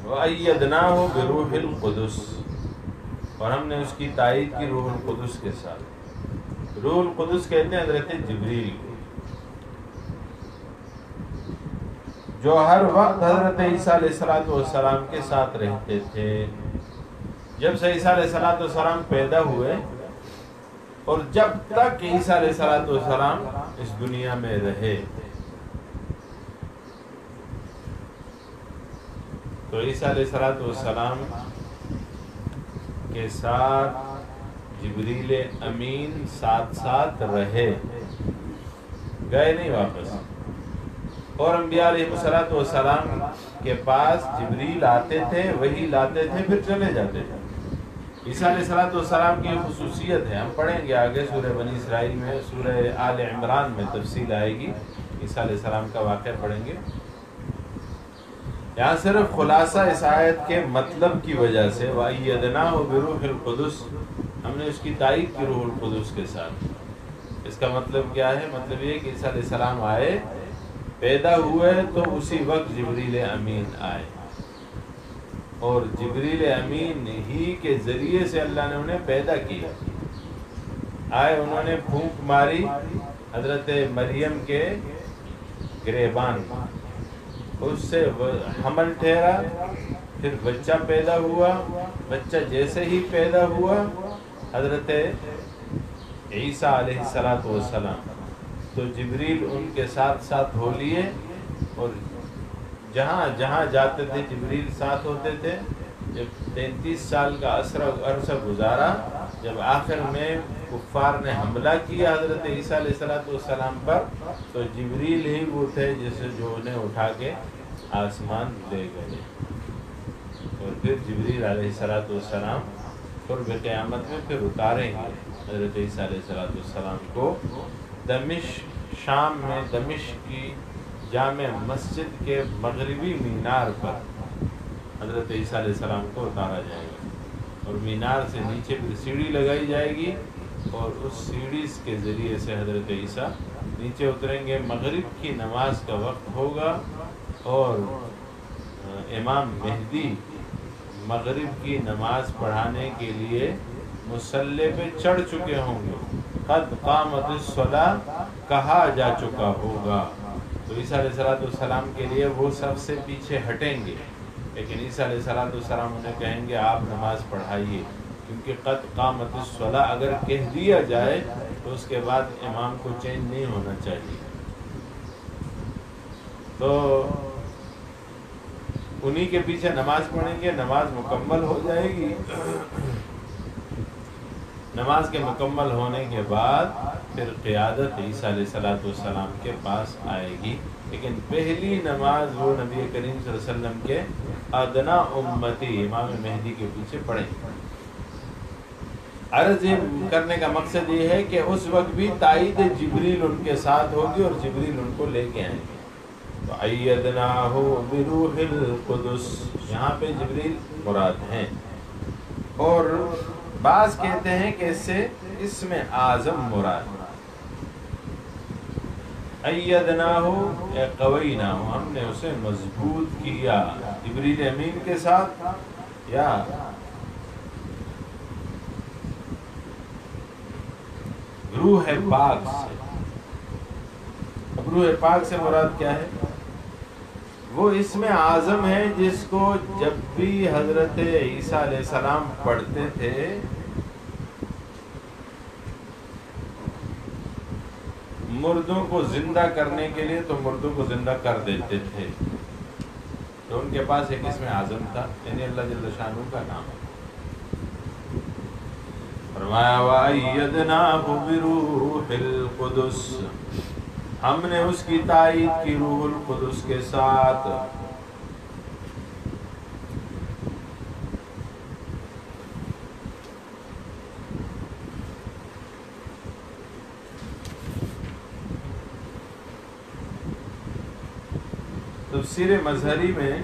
وَأَيَّدْنَاهُ بِرُوحِ الْقُدُسِ، اور ہم نے اس کی تائید کی روح القدس کے ساتھ۔ روح القدس کہتے ہیں حضرت جبریل کو، جو ہر وقت حضرت عیسیٰ علیہ السلام کے ساتھ رہتے تھے۔ جب سے عیسیٰ علیہ السلام پیدا ہوئے اور جب تک عیسیٰ علیہ السلام اس دنیا میں رہے، تو عیسیٰ علیہ السلام کے ساتھ جبریل امین ساتھ ساتھ رہے، گئے نہیں واپس۔ اور انبیاء علیہ السلام کے پاس جبریل آتے تھے، وہی لاتے تھے، پھر چلے جاتے تھے۔ عیسیٰ علیہ السلام کی خصوصیت ہے، ہم پڑھیں گے آگے سورہ بنی اسرائیل میں، سورہ آل عمران میں تفصیل آئے گی، عیسیٰ علیہ السلام کا واقعہ پڑھیں گے۔ یہاں صرف خلاصہ اس آیت کے مطلب کی وجہ سے وَأَيَّدْنَاهُ بِرُوحِ الْقُدُسِ، ہم نے اس کی تائید کی روح القدس کے ساتھ۔ اس کا مطلب کیا ہے؟ مطلب یہ کہ عیسیٰ علیہ السلام آئے، پیدا ہوئے تو اسی وقت جبریل امین آئے، اور جبریل امین ہی کے ذریعے سے اللہ نے انہیں پیدا کیا۔ آئے، انہوں نے پھونک ماری حضرت مریم کے گریبان، اس سے حمل ٹھہرا، پھر بچہ پیدا ہوا۔ بچہ جیسے ہی پیدا ہوا، حضرت عیسیٰ علیہ السلام تو جبریل ان کے ساتھ ساتھ ہو لیے، اور جہاں جہاں جاتے تھے جبریل ساتھ ہوتے تھے۔ جب 33 سال کا عرصہ گزارا، جب آخر میں کفار نے حملہ کیا حضرت عیسیٰ علیہ السلام پر، تو جبریل ہی وہ تھے جو انہیں اٹھا کے آسمان لے گئے، اور پھر جبریل علیہ السلام قرب قیامت میں پھر اتاریں گے حضرت عیسیٰ علیہ السلام کو دمشق، شام میں دمشق کی جامع مسجد کے مغربی مینار پر حضرت عیسیٰ علیہ السلام کو اتارا جائے گا، اور مینار سے نیچے پھر سیڑھی لگائی جائے گی، اور اس سیڑھی کے ذریعے سے حضرت عیسیٰ نیچے اتریں گے۔ مغرب کی نماز کا وقت ہوگا اور امام مہدی مغرب کی نماز پڑھانے کے لیے مصلی پہ چڑھ چکے ہوں گے، قد قامت الصلاۃ کہا جا چکا ہوگا، تو عیسیٰ علیہ السلام کے لیے وہ سب سے پیچھے ہٹیں گے، لیکن عیسیٰ علیہ السلام انہیں کہیں گے آپ نماز پڑھائیے، کیونکہ قد قامت الصلاۃ اگر کہہ دیا جائے تو اس کے بعد امام کو چینج نہیں ہونا چاہیے، تو انہی کے پیچھے نماز پڑھیں گے، نماز مکمل ہو جائے گی۔ نماز کے مکمل ہونے کے بعد پھر قیادت عیسیٰ علیہ السلام کے پاس آئے گی، لیکن پہلی نماز وہ نبی کریم صلی اللہ علیہ وسلم کے ادنا امتی امام مہدی کے پیچھے پڑھیں گے۔ عرض کرنے کا مقصد یہ ہے کہ اس وقت بھی تائید جبریل ان کے ساتھ ہوگی اور جبریل ان کو لے کے آئیں گے۔ وَأَيَّدْنَاهُ بِرُوحِ الْقُدُسِ، یہاں پہ جبریل مراد ہیں، اور بعض کہتے ہیں کہ اس سے اسم اعظم مراد ہے۔ ایدناہ اے قویناہ، ہم نے اسے مضبوط کیا جبریل امین کے ساتھ، یا روح پاک سے۔ اب روح پاک سے مراد کیا ہے؟ وہ اسم اعظم ہے جس کو جب بھی حضرت عیسیٰ علیہ السلام پڑھتے تھے مردوں کو زندہ کرنے کے لیے تو مردوں کو زندہ کر دیتے تھے، تو ان کے پاس ایک اسم اعظم تھا، یعنی اللہ جل شانہ کا نام۔ فرمایا وَأَيَّدْنَاهُ بِرُوحِ الْقُدُسِ، ہم نے اس کی تائید کی روح القدس کے ساتھ۔ تفسیر مظہری میں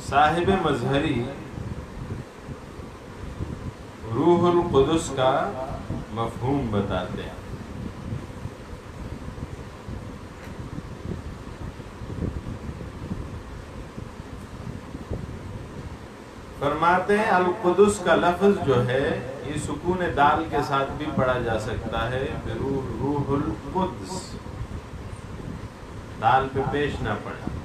صاحب مظہری روح القدس کا مفہوم بتاتے ہیں۔ فرماتے ہیں القدس کا لفظ جو ہے یہ سکون دال کے ساتھ بھی پڑھا جا سکتا ہے، روح القدس، دال پہ پیش نہ پڑے،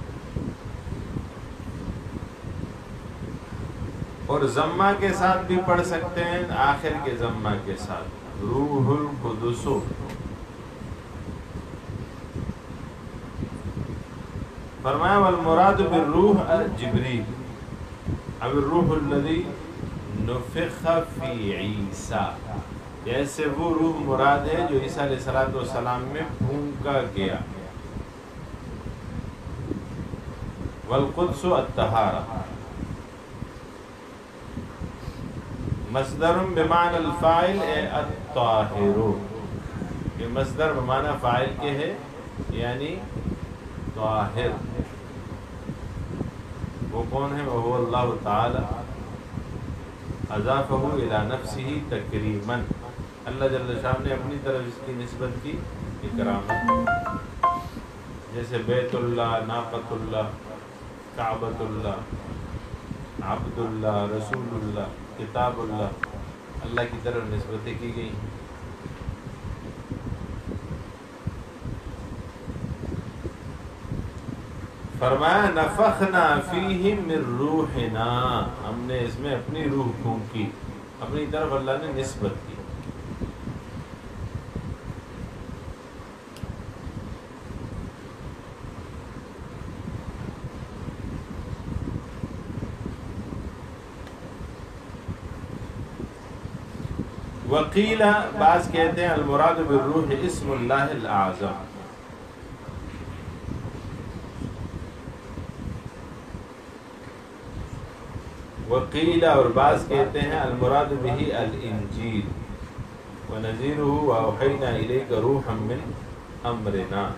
اور ضمہ کے ساتھ بھی پڑھ سکتے ہیں، آخر کے ضمہ کے ساتھ روح القدس۔ فرمایا والمراد بالروح الجبریل اب الروح الذی نفخ فی عیسیٰ، جیسے وہ روح مراد ہے جو عیسیٰ علیہ السلام میں پھونکا گیا۔ والقدس الطہارہ، مصدر بمعنی الفاعل اے الطاہر، یہ مصدر بمعنی فاعل کے ہے یعنی طاہر۔ وہ کون ہے؟ وہ اللہ تعالی اضافہ الی نفسہ تکریما، اللہ جل شانہ نے اپنی طرف اس کی نسبت کی اکرامت، جیسے بیت اللہ، ناقۃ اللہ، کعبۃ اللہ، عبد اللہ، رسول اللہ، کتاب اللہ، اللہ کی طرف نسبتیں کی گئی۔ فرمایا نفخنا فیہ من روحنا، ہم نے اس میں اپنی روح پھونکی، اپنی طرف اللہ نے نسبت کی۔ وقیل، بعض کہتے ہیں المراد بالروح اسم اللہ الاعظم، وقیل اور بعض کہتے ہیں المراد به الانجیل ونذیرہ واوحینا الیک روحا من امرنا.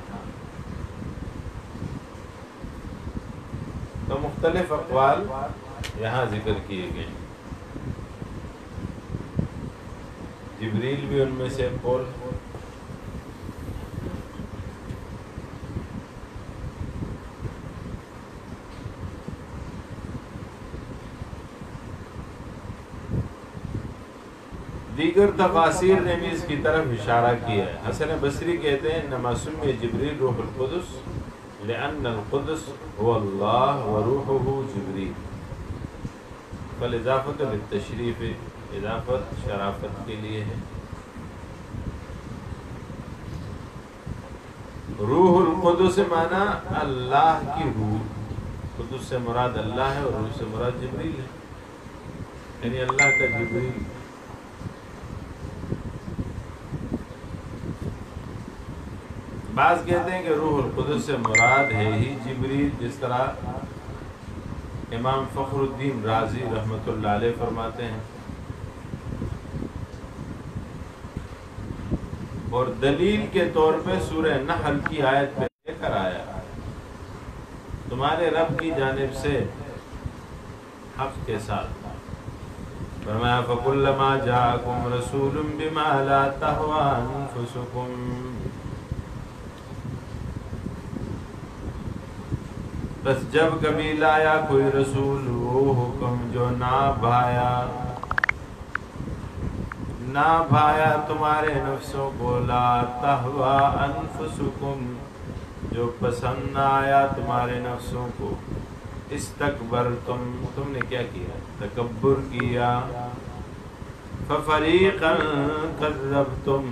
تو مختلف اقوال یہاں ذکر کیے گئے. جبریل بھی ان میں سے قول. دیگر تفاسیر نے بھی اس کی طرف اشارہ کیا ہے. حسن بصری کہتے ہیں انما سمی جبریل روح القدس لأن القدس هو اللہ وروحه جبریل. فالاضافت للتشریف، اضافت شرافت کے لیے ہے. روح القدس مانا اللہ کی روح. قدس سے مراد اللہ ہے اور روح سے مراد جبریل ہے، یعنی اللہ کا جبریل. بعض کہتے ہیں کہ روح القدس سے مراد ہے ہی جبریل، جس طرح امام فخر الدین رازی رحمۃ اللہ علیہ فرماتے ہیں. اور دلیل کے طور پہ سورہ نحل کی آیت پہ لے کر آیا تمہارے رب کی جانب سے حق کے ساتھ. فرمایا فَكُلَّمَا جَاءَكُمْ رَسُولٌ بِمَا لَا تَهْوَىٰ أَنفُسُكُمْ. بس جب کبھی لایا کوئی رسول وہ حکم جو نہ بھایا تمہارے نفسوں کو، لا تہوا انفسکم جو پسند نہ آیا تمہارے نفسوں کو، استکبرتم تم نے کیا کیا؟ تکبر کیا. ففریقا کذبتم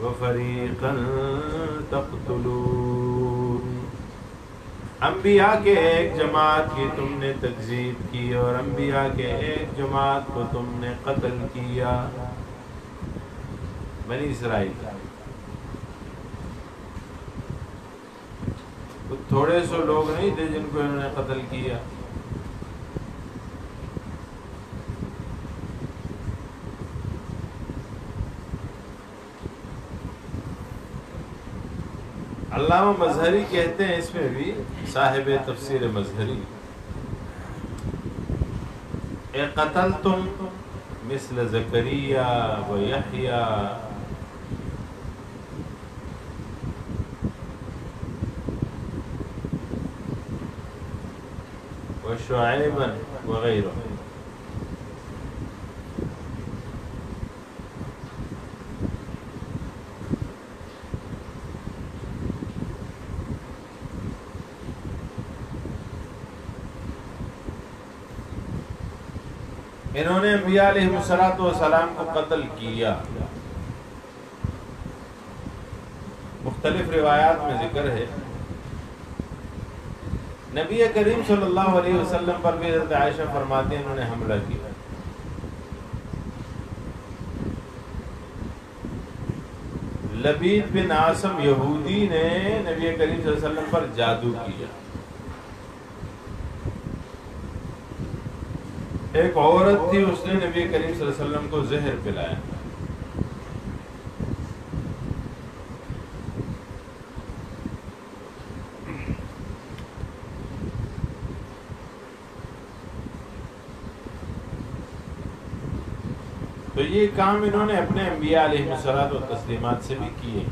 وفریقا تقتلون. انبیاء کے ایک جماعت کی تم نے تکذیب کی اور انبیاء کے ایک جماعت کو تم نے قتل کیا. بنی اسرائیل تھوڑے سو لوگ نہیں تھے جن کو انہوں نے قتل کیا. علامہ مظہری کہتے ہیں اس میں بھی، صاحب تفسیر مظہری، اے قتلتم مثل زکریا و یحییٰ و شعیبا وغیرہ. انہوں نے انبیاء علیہ السلام کو قتل کیا. مختلف روایات میں ذکر ہے. نبی کریم صلی اللہ علیہ وسلم پر بھی حضرت عائشہ فرماتے ہیں انہوں نے حملہ کیا. لبید بن عاصم یہودی نے نبی کریم صلی اللہ علیہ وسلم پر جادو کیا. ایک عورت تھی اس نے نبی کریم صلی اللہ علیہ وسلم کو زہر پلایا. تو یہ کام انہوں نے اپنے انبیاء علیہ الصلوۃ والتسلیمات سے بھی کیے.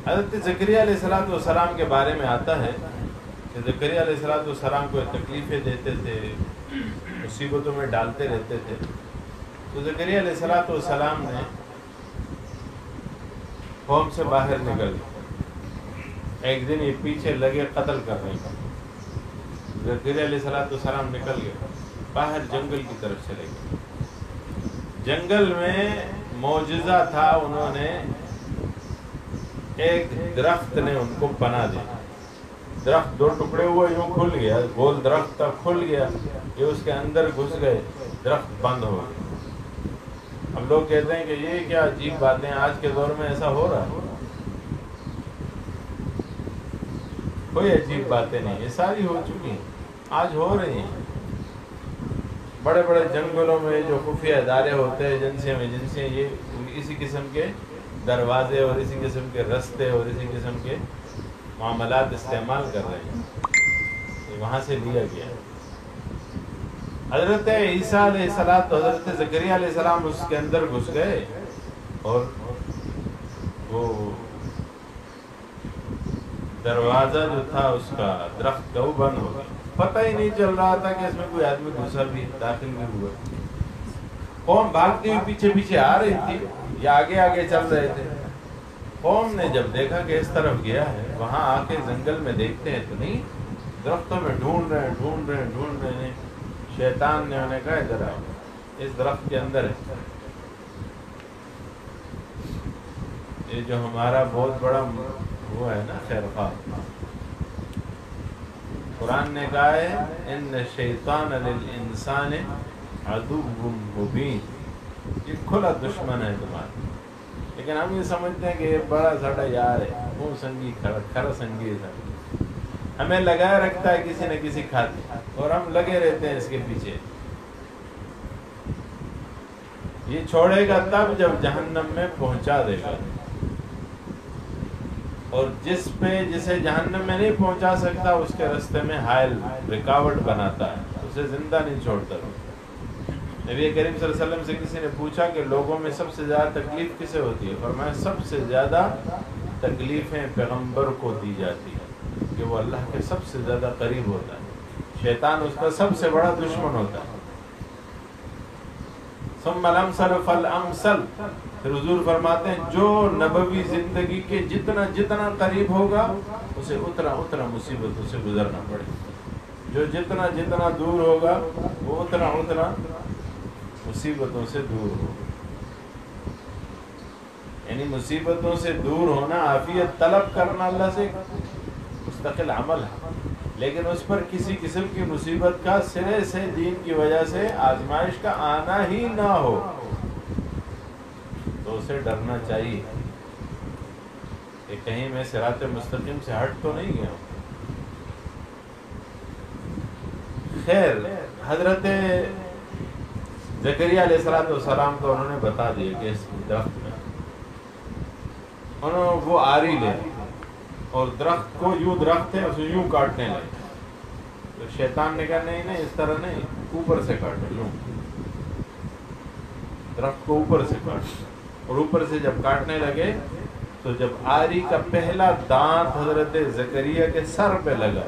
حضرت زکریا علیہ السلام کے بارے میں آتا ہے کہ زکریا علیہ السلام کو تکلیفیں دیتے تھے، مصیبتوں میں ڈالتے رہتے تھے. تو زکریا علیہ السلام نے قوم سے باہر نکل ایک دن یہ پیچھے لگے قتل کرنے کا. زکریا علیہ السلام نکل گئے باہر جنگل کی طرف چلے گئے. جنگل میں معجزہ تھا، انہوں نے ایک درخت نے ان کو پناہ دی. درخت دو ٹکڑے ہوئے یوں کھل گیا، گول درخت تھا کھل گیا، یہ اس کے اندر گھس گئے، درخت بند ہو گیا. ہم لوگ کہتے ہیں کہ یہ کیا عجیب باتیں، آج کے دور میں ایسا ہو رہا ہے. کوئی عجیب باتیں نہیں، یہ ساری ہو چکی ہیں، آج ہو رہی ہیں۔ بڑے بڑے جنگلوں میں جو خفیہ ادارے ہوتے ہیں، ایجنسیاں یہ اسی قسم کے دروازے اور اسی قسم کے رستے اور اسی قسم کے معاملات استعمال کر رہے ہیں، یہ وہاں سے لیا گیا۔ حضرت عیسیٰ علیہ السلام تو حضرت زکریا علیہ السلام اس کے اندر گھس گئے اور وہ دروازہ جو تھا اس کا درخت کا وہ بند ہو گیا، پتہ ہی نہیں چل رہا تھا کہ اس میں کوئی آدمی گھسا بھی داخل بھی ہوا۔ قوم بھاگتی ہوئی پیچھے پیچھے آ رہی تھی یا آگے آگے چل رہے تھے۔ قوم نے جب دیکھا کہ اس طرف گیا ہے، وہاں آ کے جنگل میں دیکھتے ہیں تو نہیں، درختوں میں ڈھونڈ رہے ہیں۔ شیطان نے انہیں کہا ادھر آؤ، اس درخت کے اندر ہے۔ یہ جو ہمارا بہت بڑا وہ ہے نا خیر خواہ، قرآن نے کہا ہے ان شیطان للانسان عدو مبین، یہ کھلا دشمن ہے تمہارا، لیکن ہم یہ سمجھتے ہیں کہ یہ بڑا ساڑا یار ہے، وہ سنگی کھڑا سنگی ہے، ہمیں لگائے رکھتا ہے کسی نہ کسی کھاتے، اور ہم لگے رہتے ہیں اس کے پیچھے۔ یہ چھوڑے گا تب جب جہنم میں پہنچا دے گا، اور جسے جہنم میں نہیں پہنچا سکتا اس کے راستے میں حائل رکاوٹ بناتا ہے، اسے زندہ نہیں چھوڑتا۔ نبی کریم صلی اللہ علیہ وسلم سے کسی نے پوچھا کہ لوگوں میں سب سے زیادہ تکلیف کسے ہوتی ہے؟ فرمایا سب سے زیادہ تکلیفیں پیغمبر کو دی جاتی ہیں، کہ وہ اللہ کے سب سے زیادہ قریب ہوتا ہے، شیطان اس کا سب سے بڑا دشمن ہوتا ہے۔ ثم الامثل فالامثل، پھر حضور فرماتے ہیں جو نبوی زندگی کے جتنا قریب ہوگا اسے اتنا مصیبتوں سے گزرنا پڑے، جو جتنا دور ہوگا وہ اتنا مصیبتوں سے دور ہوگا۔ یعنی مصیبتوں سے دور ہونا، عافیت طلب کرنا اللہ سے مستقل عمل ہے، لیکن اس پر کسی قسم کی مصیبت کا سرے سے دین کی وجہ سے آزمائش کا آنا ہی نہ ہو تو اسے ڈرنا چاہیے کہ کہیں میں صراط مستقیم سے ہٹ تو نہیں گیا ہوں۔ خیر، حضرت زکریا علیہ السلام کو انہوں نے بتا دیا کہ اس درخت میں وہ آری لے اور درخت کو درخت ہے اسے یوں کاٹنے لگے، تو شیطان نے کہا نہیں اس طرح نہیں، اوپر سے کاٹو، یوں درخت کو اوپر سے کاٹو، اور اوپر سے جب کاٹنے لگے تو جب آری کا پہلا دانت حضرت زکریا کے سر پہ لگا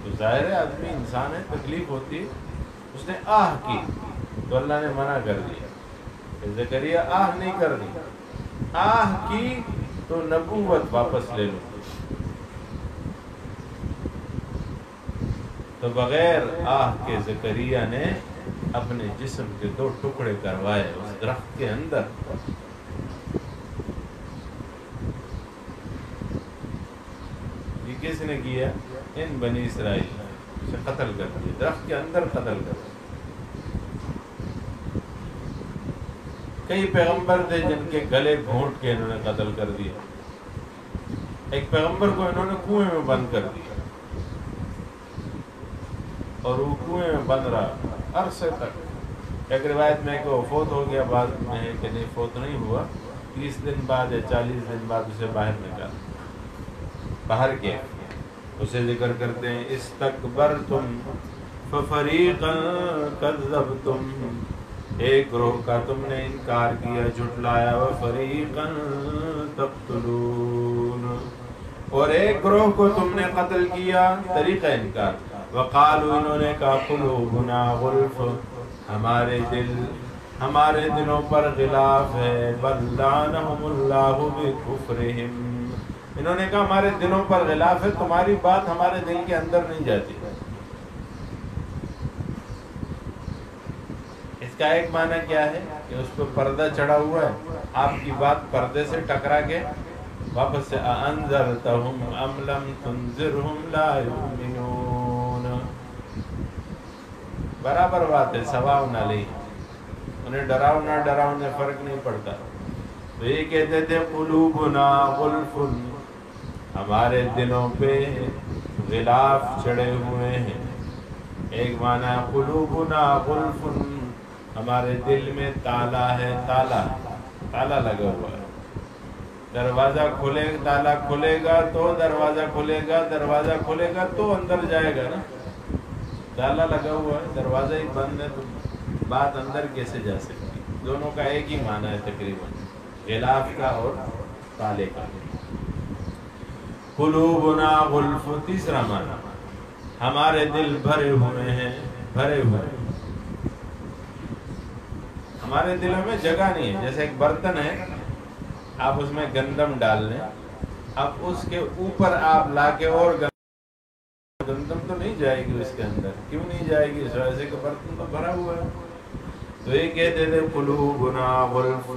تو ظاہر ہے آدمی انسان ہے، تکلیف ہوتی ہے، اس نے آہ کی تو اللہ نے منع کر دیا کہ زکریا آہ نہیں کرنی، آہ کی تو نبوت واپس لے لو۔ تو بغیر آہ کے زکریا نے اپنے جسم کے 2 ٹکڑے کروائے اس درخت کے اندر۔ یہ کس نے کیا؟ ان بنی اسرائیل سے قتل کر دیا، درخت کے اندر قتل کر دیا۔ کئی پیغمبر تھے جن کے گلے گھونٹ کے انہوں نے قتل کر دیا۔ ایک پیغمبر کو انہوں نے کنویں میں بند کر دیا اور وہ کنویں میں بند رہا عرصے تک۔ ایک روایت میں کہ وہ فوت ہو گیا، بعد میں ہے کہ نہیں فوت نہیں ہوا، 30 دن بعد یا 40 دن بعد اسے باہر نکالا، باہر کیا۔ اسے ذکر کرتے ہیں استکبرتم ففریقا کذبتم، ایک گروہ کا تم نے انکار کیا، جھٹلایا، وفریقا تقتلون، اور ایک گروہ کو تم نے قتل کیا، طریقہ انکار۔ وقالوا، انہوں نے کہا، قلوبنا غلف، ہمارے دلوں پر غلاف ہے، بل لعنہم اللہ بکفرہم، انہوں نے کہا ہمارے دلوں پر غلاف ہے، تمہاری بات ہمارے دل کے اندر نہیں جاتی۔ اس کا ایک معنی کیا ہے کہ اس پہ پردہ چڑھا ہوا ہے، آپ کی بات پردے سے ٹکرا کے واپس سے انذرتہم ام لم تنذرہم لا یؤمنون، برابر بات ہے، سواء علیہم، انہیں ڈراؤ نہ ڈراؤ انہیں فرق نہیں پڑتا۔ تو یہ کہتے تھے قلوبنا غلف، ہمارے دلوں پہ غلاف چڑھے ہوئے ہیں. ایک معنی قلوبنا غلف، ہمارے دل میں تالا ہے، تالا لگا ہوا ہے. دروازہ کھلے، تالا کھلے گا تو دروازہ کھلے گا، دروازہ کھلے گا تو اندر جائے گا نا. تالا لگا ہوا ہے، دروازہ ہی بند ہے تو بات اندر کیسے جا سکتی؟ دونوں کا ایک ہی معنی ہے تقریباً، غلاف کا اور تالے کا. قلوبنا غلف، تیسرا معنی ہمارے دل بھرے ہوئے ہیں، بھرے ہوئے ہیں. ہمارے دلوں میں جگہ نہیں ہے. جیسے ایک برتن ہے، آپ اس میں گندم ڈال لیں، اب اس کے اوپر آپ لا کے اور گندم تو نہیں جائے گی اس کے اندر. کیوں نہیں جائے گی؟ اس وجہ سے کہ برتن تو بھرا ہوا ہے. تو یہ کہتے تھے قلوبنا غلف،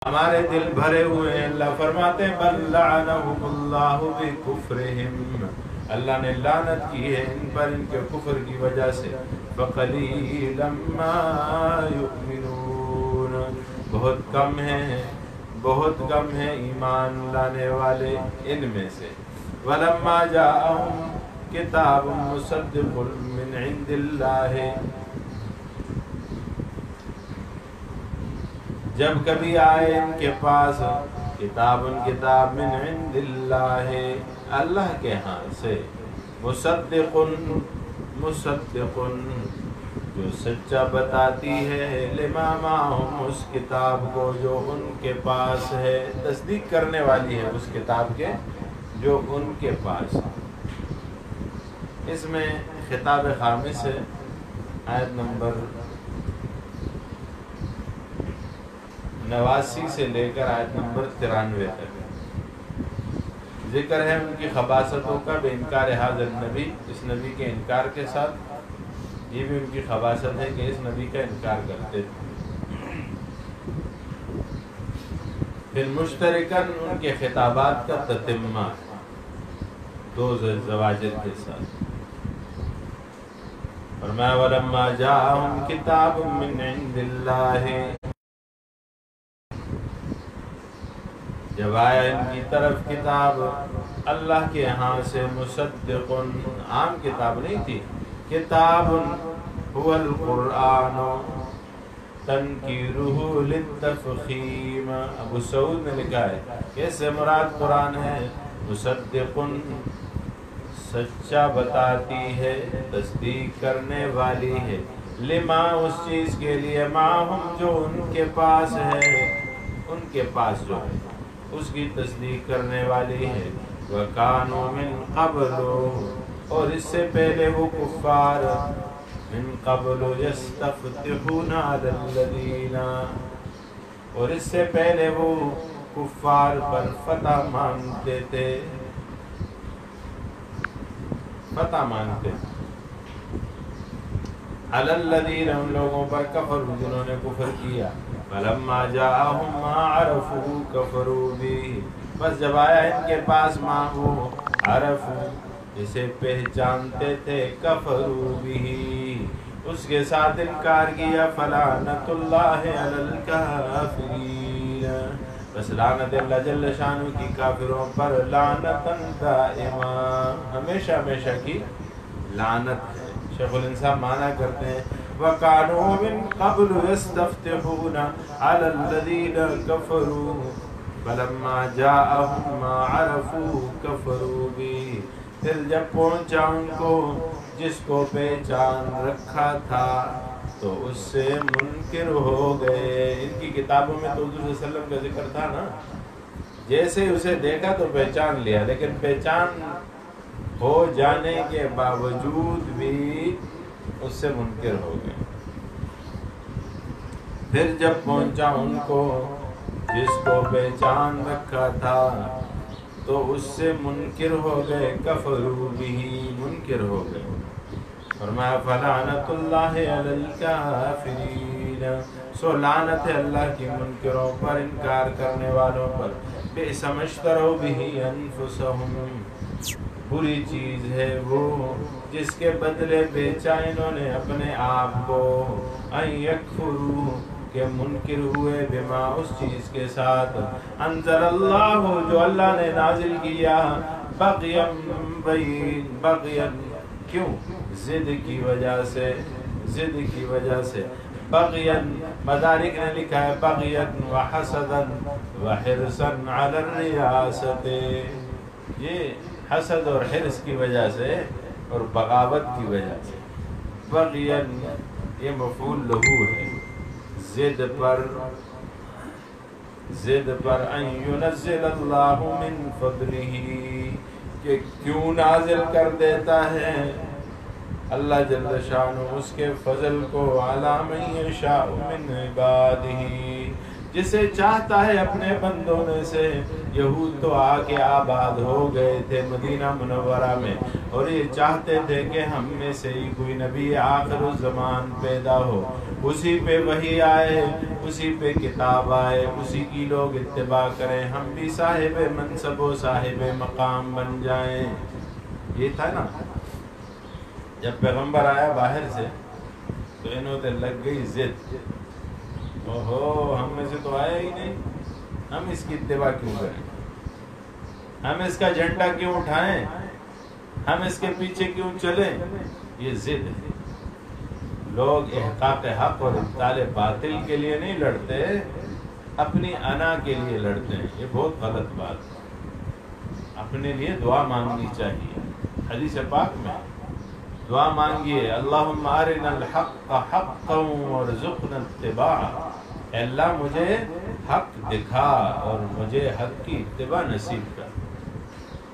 ہمارے دل بھرے ہوئے ہیں. اللہ فرماتے ہیں بل لعنہم اللہ بکفرہم، اللہ نے لعنت کی ہے ان پر ان کے کفر کی وجہ سے. فقلیلا ما یؤمنون، بہت کم ہیں ایمان لانے والے ان میں سے. ولما جاءہم کتاب مصدق من عند اللہ، جب کبھی آئے ان کے پاس کتاب من عند اللہ، اللہ کے ہاں سے. مصدق جو سچا بتاتی ہے، لما معہم، اس کتاب کو جو ان کے پاس ہے، تصدیق کرنے والی ہے اس کتاب کے جو ان کے پاس ہے. اس میں خطاب خامس ہے، آیت نمبر 89 سے لے کر آیت نمبر 93 تک. ذکر ہے ان کی خباثتوں کا، بے انکار حاضر نبی، اس نبی کے انکار کے ساتھ. یہ بھی ان کی خباثت ہے کہ اس نبی کا انکار کرتے تھے. پھر مشترکاً ان کے خطابات کا تتمہ، دو زواجر کے ساتھ. فرمایا ولما جاءہم کتاب من عند اللہ، جب آیا ان کی طرف کتاب اللہ کے ہاں سے. مصدق، عام کتاب نہیں تھی، کتاب هو القرآن تنکیرہ للتفخیم. ابو سعود نے لکھا ہے کہ اس سے مراد قرآن ہے. مصدق، سچا بتاتی ہے، تصدیق کرنے والی ہے. لما، اس چیز کے لیے، معہم، جو ان کے پاس ہے، ان کے پاس جو ہے اس کی تصدیق کرنے والی ہے. وَكَانُوا مِن قَبْلُ، اور اس سے پہلے وہ کفار، من قبل یستفتحون علی الذین، اور اس سے پہلے وہ کفار پر فتح مانگتے تھے، فتح مانگتے تھے. علی الذین، ان لوگوں پر، کفروا، جنہوں نے کفر کیا. فلما جاءہم ما عرفوا کفروا بہ، بس جب آیا ان کے پاس ما وہ عرفوا، اسے پہچانتے تھے، کفروا بہ، اس کے ساتھ انکار کیا. فلعنت اللہ علی الکافرین، بس لعنت اللہ جل شانہ کی کافروں پر، لعنتاً دائما، ہمیشہ ہمیشہ کی لعنت ہے. شیخ الانصاف معنی کرتے ہیں وَكَانُوا مِن قَبْلُ يَسْتَفْتِحُونَ عَلَى الَّذِينَ كَفَرُوا فَلَمَّا جَاءَهُم مَّا عَرَفُوا كَفَرُوا بِهِ، پھر جب پہنچا ان کو جس کو پہچان رکھا تھا تو اس سے منکر ہو گئے. ان کی کتابوں میں تو حضور صلی اللہ علیہ وسلم کا ذکر تھا نا، جیسے اسے دیکھا تو پہچان لیا، لیکن پہچان ہو جانے کے باوجود بھی اس سے منکر ہو گئے. پھر جب پہنچا ان کو جس کو پہچان رکھا تھا تو اس سے منکر ہو گئے. کفروا بہ، منکر ہو گئے. فرمایا فلعنت اللہ علی الکافرین، سو لعنت ہے اللہ کی منکروں پر، انکار کرنے والوں پر. بئس ما اشتروا بہ انفسہم، بری چیز ہے وہ جس کے بدلے بیچا انہوں نے اپنے آپ کو. ان یکفروا، کہ منکر ہوئے، بما، اس چیز کے ساتھ، انزل اللہ، جو اللہ نے نازل کیا. بغیم بغیم، کیوں؟ ضد کی وجہ سے، ضد کی وجہ سے۔ بغین، مدارک نے لکھا ہے بغین وحسدن وحرصن علی الریاست، یہ حسد اور حرص کی وجہ سے اور بغاوت کی وجہ سے۔ بغین یہ مفعول لہو ہے، ضد پر، ضد پر، ان ینزل اللہ من فضلہ، کہ کیوں نازل کر دیتا ہے اللہ جل شانہ اس کے فضل کو، علی من یشاء من عبادہ، جسے چاہتا ہے اپنے بندوں میں سے۔ یہود تو آ کے آباد ہو گئے تھے مدینہ منورہ میں، اور یہ چاہتے تھے کہ ہم میں سے ہی کوئی نبی آخر الزمان پیدا ہو، اسی پہ وحی آئے، اسی پہ کتاب آئے، اسی کی لوگ اتباع کریں، ہم بھی صاحب منصب و صاحب مقام بن جائیں۔ یہ تھا نا، جب پیغمبر آیا باہر سے تو انہوں نے لگ گئی ضد، اوہو ہم میں سے تو آیا ہی نہیں، ہم اس کی اتباع کیوں کریں، ہم اس کا جھنڈا کیوں اٹھائیں، ہم اس کے پیچھے کیوں چلیں۔ یہ ضد ہے۔ لوگ احقاق حق اور ابطال باطل کے لیے نہیں لڑتے، اپنی انا کے لیے لڑتے ہیں، یہ بہت غلط بات ہے۔ اپنے لیے دعا مانگنی چاہیے، حدیث پاک میں دعا مانگیے، اللہم ارنا الحق حقا وارزقنا اتباعہ، اے اللہ مجھے حق دکھا اور مجھے حق کی اتباع نصیب کر۔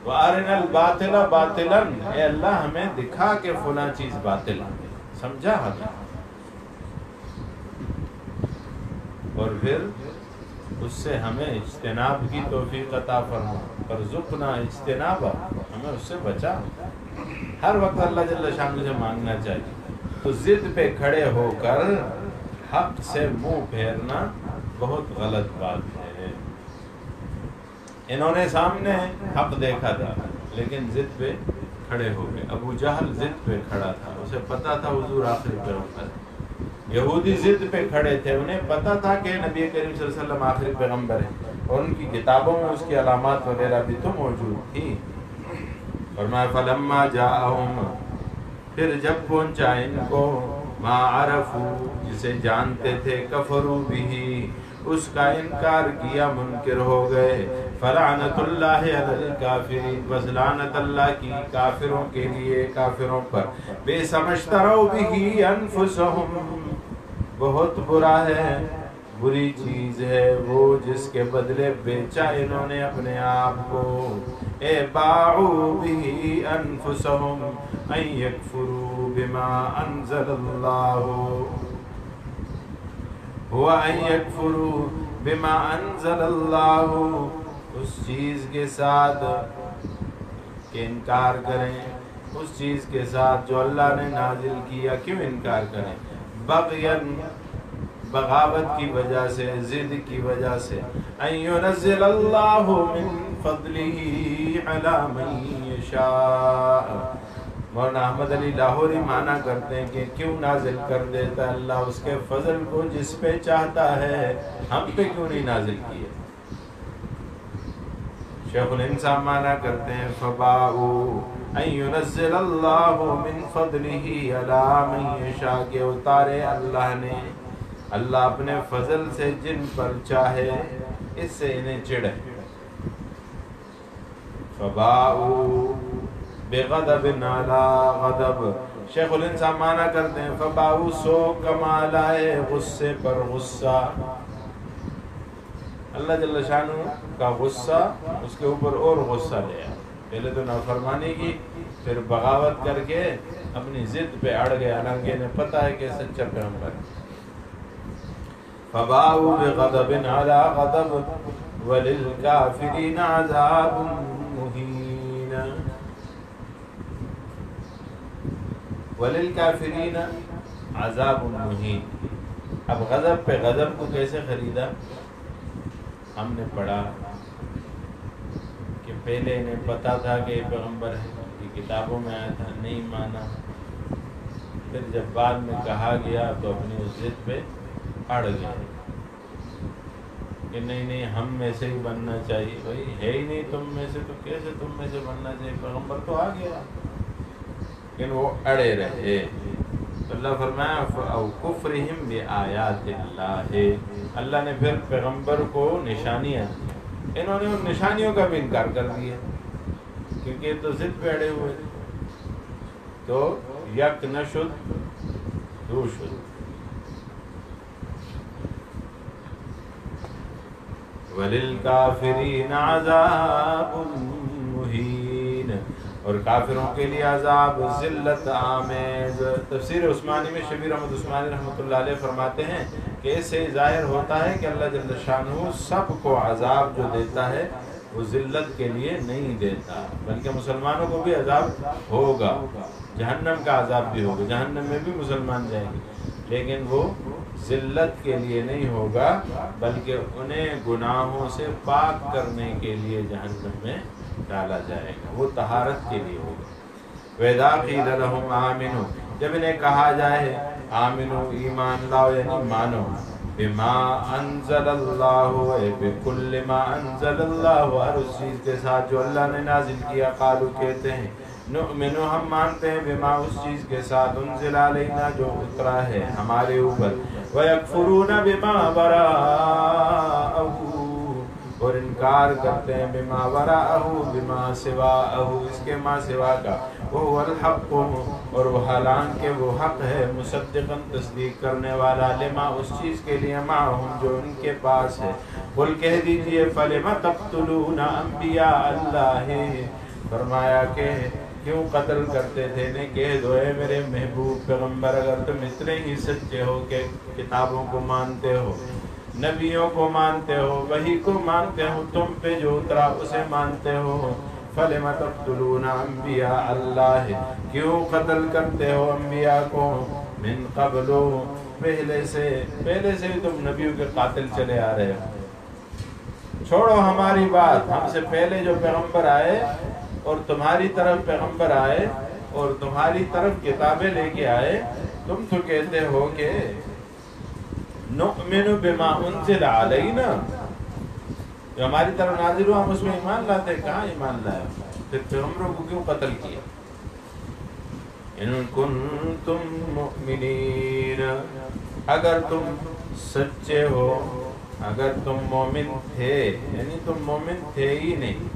وارنا الباطل باطلا، اے اللہ ہمیں دکھا کہ فلاں چیز باطل ہے، سمجھا ہمیں، اور پھر اس سے ہمیں اجتناب کی توفیق عطا فرما، ارزقنا اجتنابا، ہمیں اس سے بچا۔ ہر وقت اللہ جل شانہ سے مانگنا چاہیے۔ تو ضد پہ کھڑے ہو کر حق سے منہ پھیرنا بہت غلط بات ہے۔ انہوں نے سامنے حق دیکھا تھا لیکن ضد پہ کھڑے ہو گئے۔ ابو جہل ضد پہ کھڑا تھا، اسے پتا تھا حضور آخری پیغمبر ہے۔ یہودی ضد پہ کھڑے تھے، انہیں پتا تھا کہ نبی کریم صلی اللہ علیہ وسلم آخری پیغمبر ہے، اور ان کی کتابوں میں اس کی علامات وغیرہ بھی تو موجود تھی۔ فرمایا فلما جاءہم، پھر جب پہنچا ان کو، ما عرفوا، جسے جانتے تھے، کفروا بہ، اس کا انکار کیا، منکر ہو گئے۔ فلعنت اللہ علی الکافرین، بس لعنت اللہ کی کافروں کے لیے، کافروں پر۔ بئس ما اشتروا بہ انفسہم، بہت برا ہے، بری چیز ہے وہ جس کے بدلے بیچا انہوں نے اپنے آپ کو۔ اے باعوا بہ انفسہم ان یکفروا بما انزل اللہ، هو ان یکفروا بما انزل اللہ، اس چیز کے ساتھ کہ انکار کریں، اس چیز کے ساتھ جو اللہ نے نازل کیا۔ کیوں انکار کریں؟ بغین، بغاوت کی وجہ سے، ضد کی وجہ سے۔ ان ینزل اللہ من فضلہ علی من یشاء، مولانا احمد علی لاہوری معنی کرتے ہیں کہ کیوں نازل کر دیتا اللہ اس کے فضل کو جس پہ چاہتا ہے، ہم پہ کیوں نہیں نازل کیے۔ شیخ الانسان معنی کرتے ہیں فباؤوا ان ینزل اللہ من فضلہ علی من یشاء، کہ اتارے اللہ نے، اللہ اپنے فضل سے جن پر چاہے، اس سے انہیں چڑھ ہے۔ فباؤوا بغضب علی غضب، شیخ الانسان معنی کرتے ہیں فباؤوا، سو کما لائے غصے پر غصہ۔ اللہ جل شانہ کا غصہ اس کے اوپر اور غصہ لیا، پہلے تو نافرمانی کی، پھر بغاوت کر کے اپنی ضد پہ اڑ گیا، حالانکہ انہیں پتہ ہے کہ سچا پیغمبر ہے۔ فباؤوا بغضب علی غضب وللکافرین عذاب مہین، وللکافرین عذاب مہین۔ اب غضب پہ غضب کو کیسے خریدا؟ ہم نے پڑھا کہ پہلے انہیں پتا تھا کہ یہ پیغمبر ہے، کہ کتابوں میں آیا تھا، نہیں مانا، پھر جب بعد میں کہا گیا تو اپنی اس ضد پہ اڑ گئے۔ کہ نہیں ہم میں سے ہی بننا چاہیے. بھائی ہے ہی نہیں تم میں سے تو کیسے تم میں سے بننا چاہیے؟ پیغمبر تو آ گیا. لیکن وہ اڑے رہے. اللہ فرمایا او کفرہم بآیات اللہ، اللہ نے پھر پیغمبر کو نشانیاں، انہوں نے ان نشانیوں کا بھی انکار کر دیا کیونکہ یہ تو ضد پہ اڑے ہوئے تھے. تو یک نشد دو شد. وَلِلْكَافِرِينَ عَذَابٌ مُهِينٌ، اور کافروں کے لیے عذاب ذلت آمیز. تفسیر عثمانی میں شبیر احمد عثمانی رحمۃ اللہ علیہ فرماتے ہیں کہ اس سے ظاہر ہوتا ہے کہ اللہ جل شانہ سب کو عذاب جو دیتا ہے وہ ذلت کے لیے نہیں دیتا، بلکہ مسلمانوں کو بھی عذاب ہوگا. جہنم کا عذاب بھی ہوگا، جہنم میں بھی مسلمان جائیں گے، لیکن وہ ذلت کے لیے نہیں ہوگا بلکہ انہیں گناہوں سے پاک کرنے کے لیے جہنم میں ڈالا جائے گا، وہ طہارت کے لیے ہوگا. وَإِذَا قِيلَ لَهُمْ آمِنُوا، جب انہیں کہا جائے آمنو ایمان لاؤ یعنی مانو، بما انزل اللہ بكل ما انزل اللہ، ہر اس چیز کے ساتھ جو اللہ نے نازل کیا، قالو کہتے ہیں نؤمنو ہم مانتے ہیں، بما اس چیز کے ساتھ انزل علینا جو اترا ہے ہمارے اوپر، ویکفرون بما وراءہ اور انکار کرتے ہیں بما وراءہ بما سواءہ اس کے ما سوا کا، وہ الحق اور وہ حالانکہ وہ حق ہے، مصدقاً تصدیق کرنے والا، لما اس چیز کے لیے معہم جو ان کے پاس ہے. قل کہہ دیجئے فلم تقتلون انبیاء اللہ، فرمایا کہ کیوں قتل کرتے تھے؟ نے کہہ دو اے میرے محبوب پیغمبر اگر تم اتنے ہی سچے ہو کہ کتابوں کو مانتے ہو، نبیوں کو مانتے ہو، وحی کو مانتے ہو، تم پہ جو اترا اسے مانتے ہو، فَلِمَ تَقْتُلُونَ انبیاء اللہ کیوں قتل کرتے ہو انبیاء کو، من قبل پہلے سے تم نبیوں کے قاتل چلے آ رہے ہو. چھوڑو ہماری بات، ہم سے پہلے جو پیغمبر آئے اور تمہاری طرف پیغمبر آئے اور تمہاری طرف کتابیں لے کے آئے، تم تو کہتے ہو کہ نؤمن بما انزل علینا، جو ہماری طرف نازل ہوا ہم اس میں ایمان لاتے. کہاں ایمان لایا؟ پھر پیغمبروں کو کیوں قتل کیا؟ ان کنتم مؤمنین، اگر تم سچے ہو، اگر تم مومن تھے، یعنی تم مومن تھے ہی نہیں،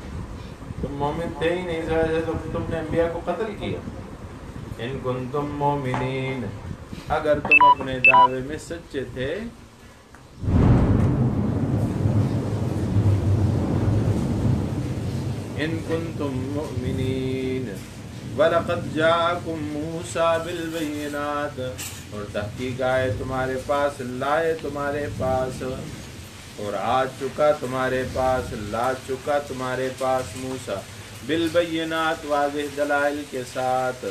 تم مومن تھے ہی نہیں، اس وجہ سے تم نے انبیاء کو قتل کیا. ان کنتم مومنین، اگر تم اپنے دعوے میں سچے تھے، ان کنتم مؤمنین. وَلَقَدْ جَاءَكُمْ مُوسَى بِالْبَيِّنَاتِ، اور تحقیق آئے تمہارے پاس، لائے تمہارے پاس، اور آ چکا تمہارے پاس، لا چکا تمہارے پاس موسیٰ بالبینات واضح دلائل کے ساتھ.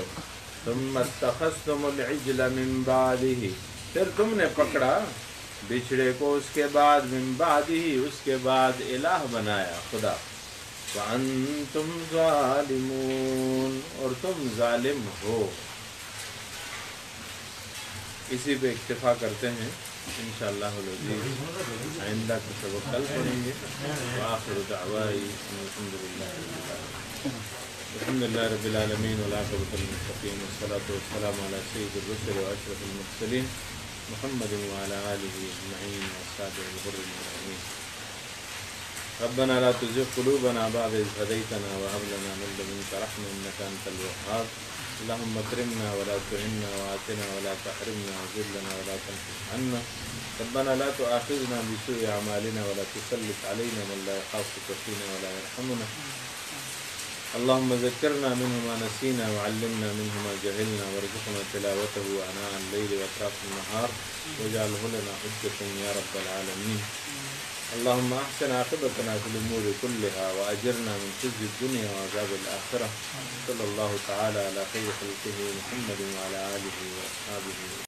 ثم اتخذتم العجل من بعدہ، پھر تم نے پکڑا بچھڑے کو اس کے بعد، من بعدہ اس کے بعد الہ بنایا خدا. وَأَنْتُمْ ظَالِمُونَ، اور تم ظالم ہو. اسی پہ اکتفا کرتے ہیں انشاءاللہ العزیز، آئندہ کا سبق کل پڑھیں گے. وآخر دعوائی الحمدللہ رب العالمین والعاقبۃ للمتقین والصلاۃ والسلام علی سید الرسل واشرف المرسلین محمد وعلی آلہ اجمعین واصحابہ الغر المیامین. ربنا لا تزغ قلوبنا بعد إذ هديتنا وهب لنا من لدنك رحمة إنك أنت الوهاب. اللهم اكرمنا ولا تهنا وآتنا ولا تحرمنا وذلنا ولا تنقص عنا. ربنا لا تؤاخذنا بسوء أعمالنا ولا تسلط علينا من لا يخافك فينا ولا يرحمنا. اللهم ذكرنا منه ما نسينا وعلمنا منه ما جهلنا وارزقنا تلاوته آناء الليل وأطراف النهار واجعله لنا حجة يا رب العالمين. اللهم احسن عاقبتنا في الامور كلها واجرنا من خزي الدنيا وعذاب الاخره. صلى الله تعالى على خير خلقه محمد وعلى اله واصحابه.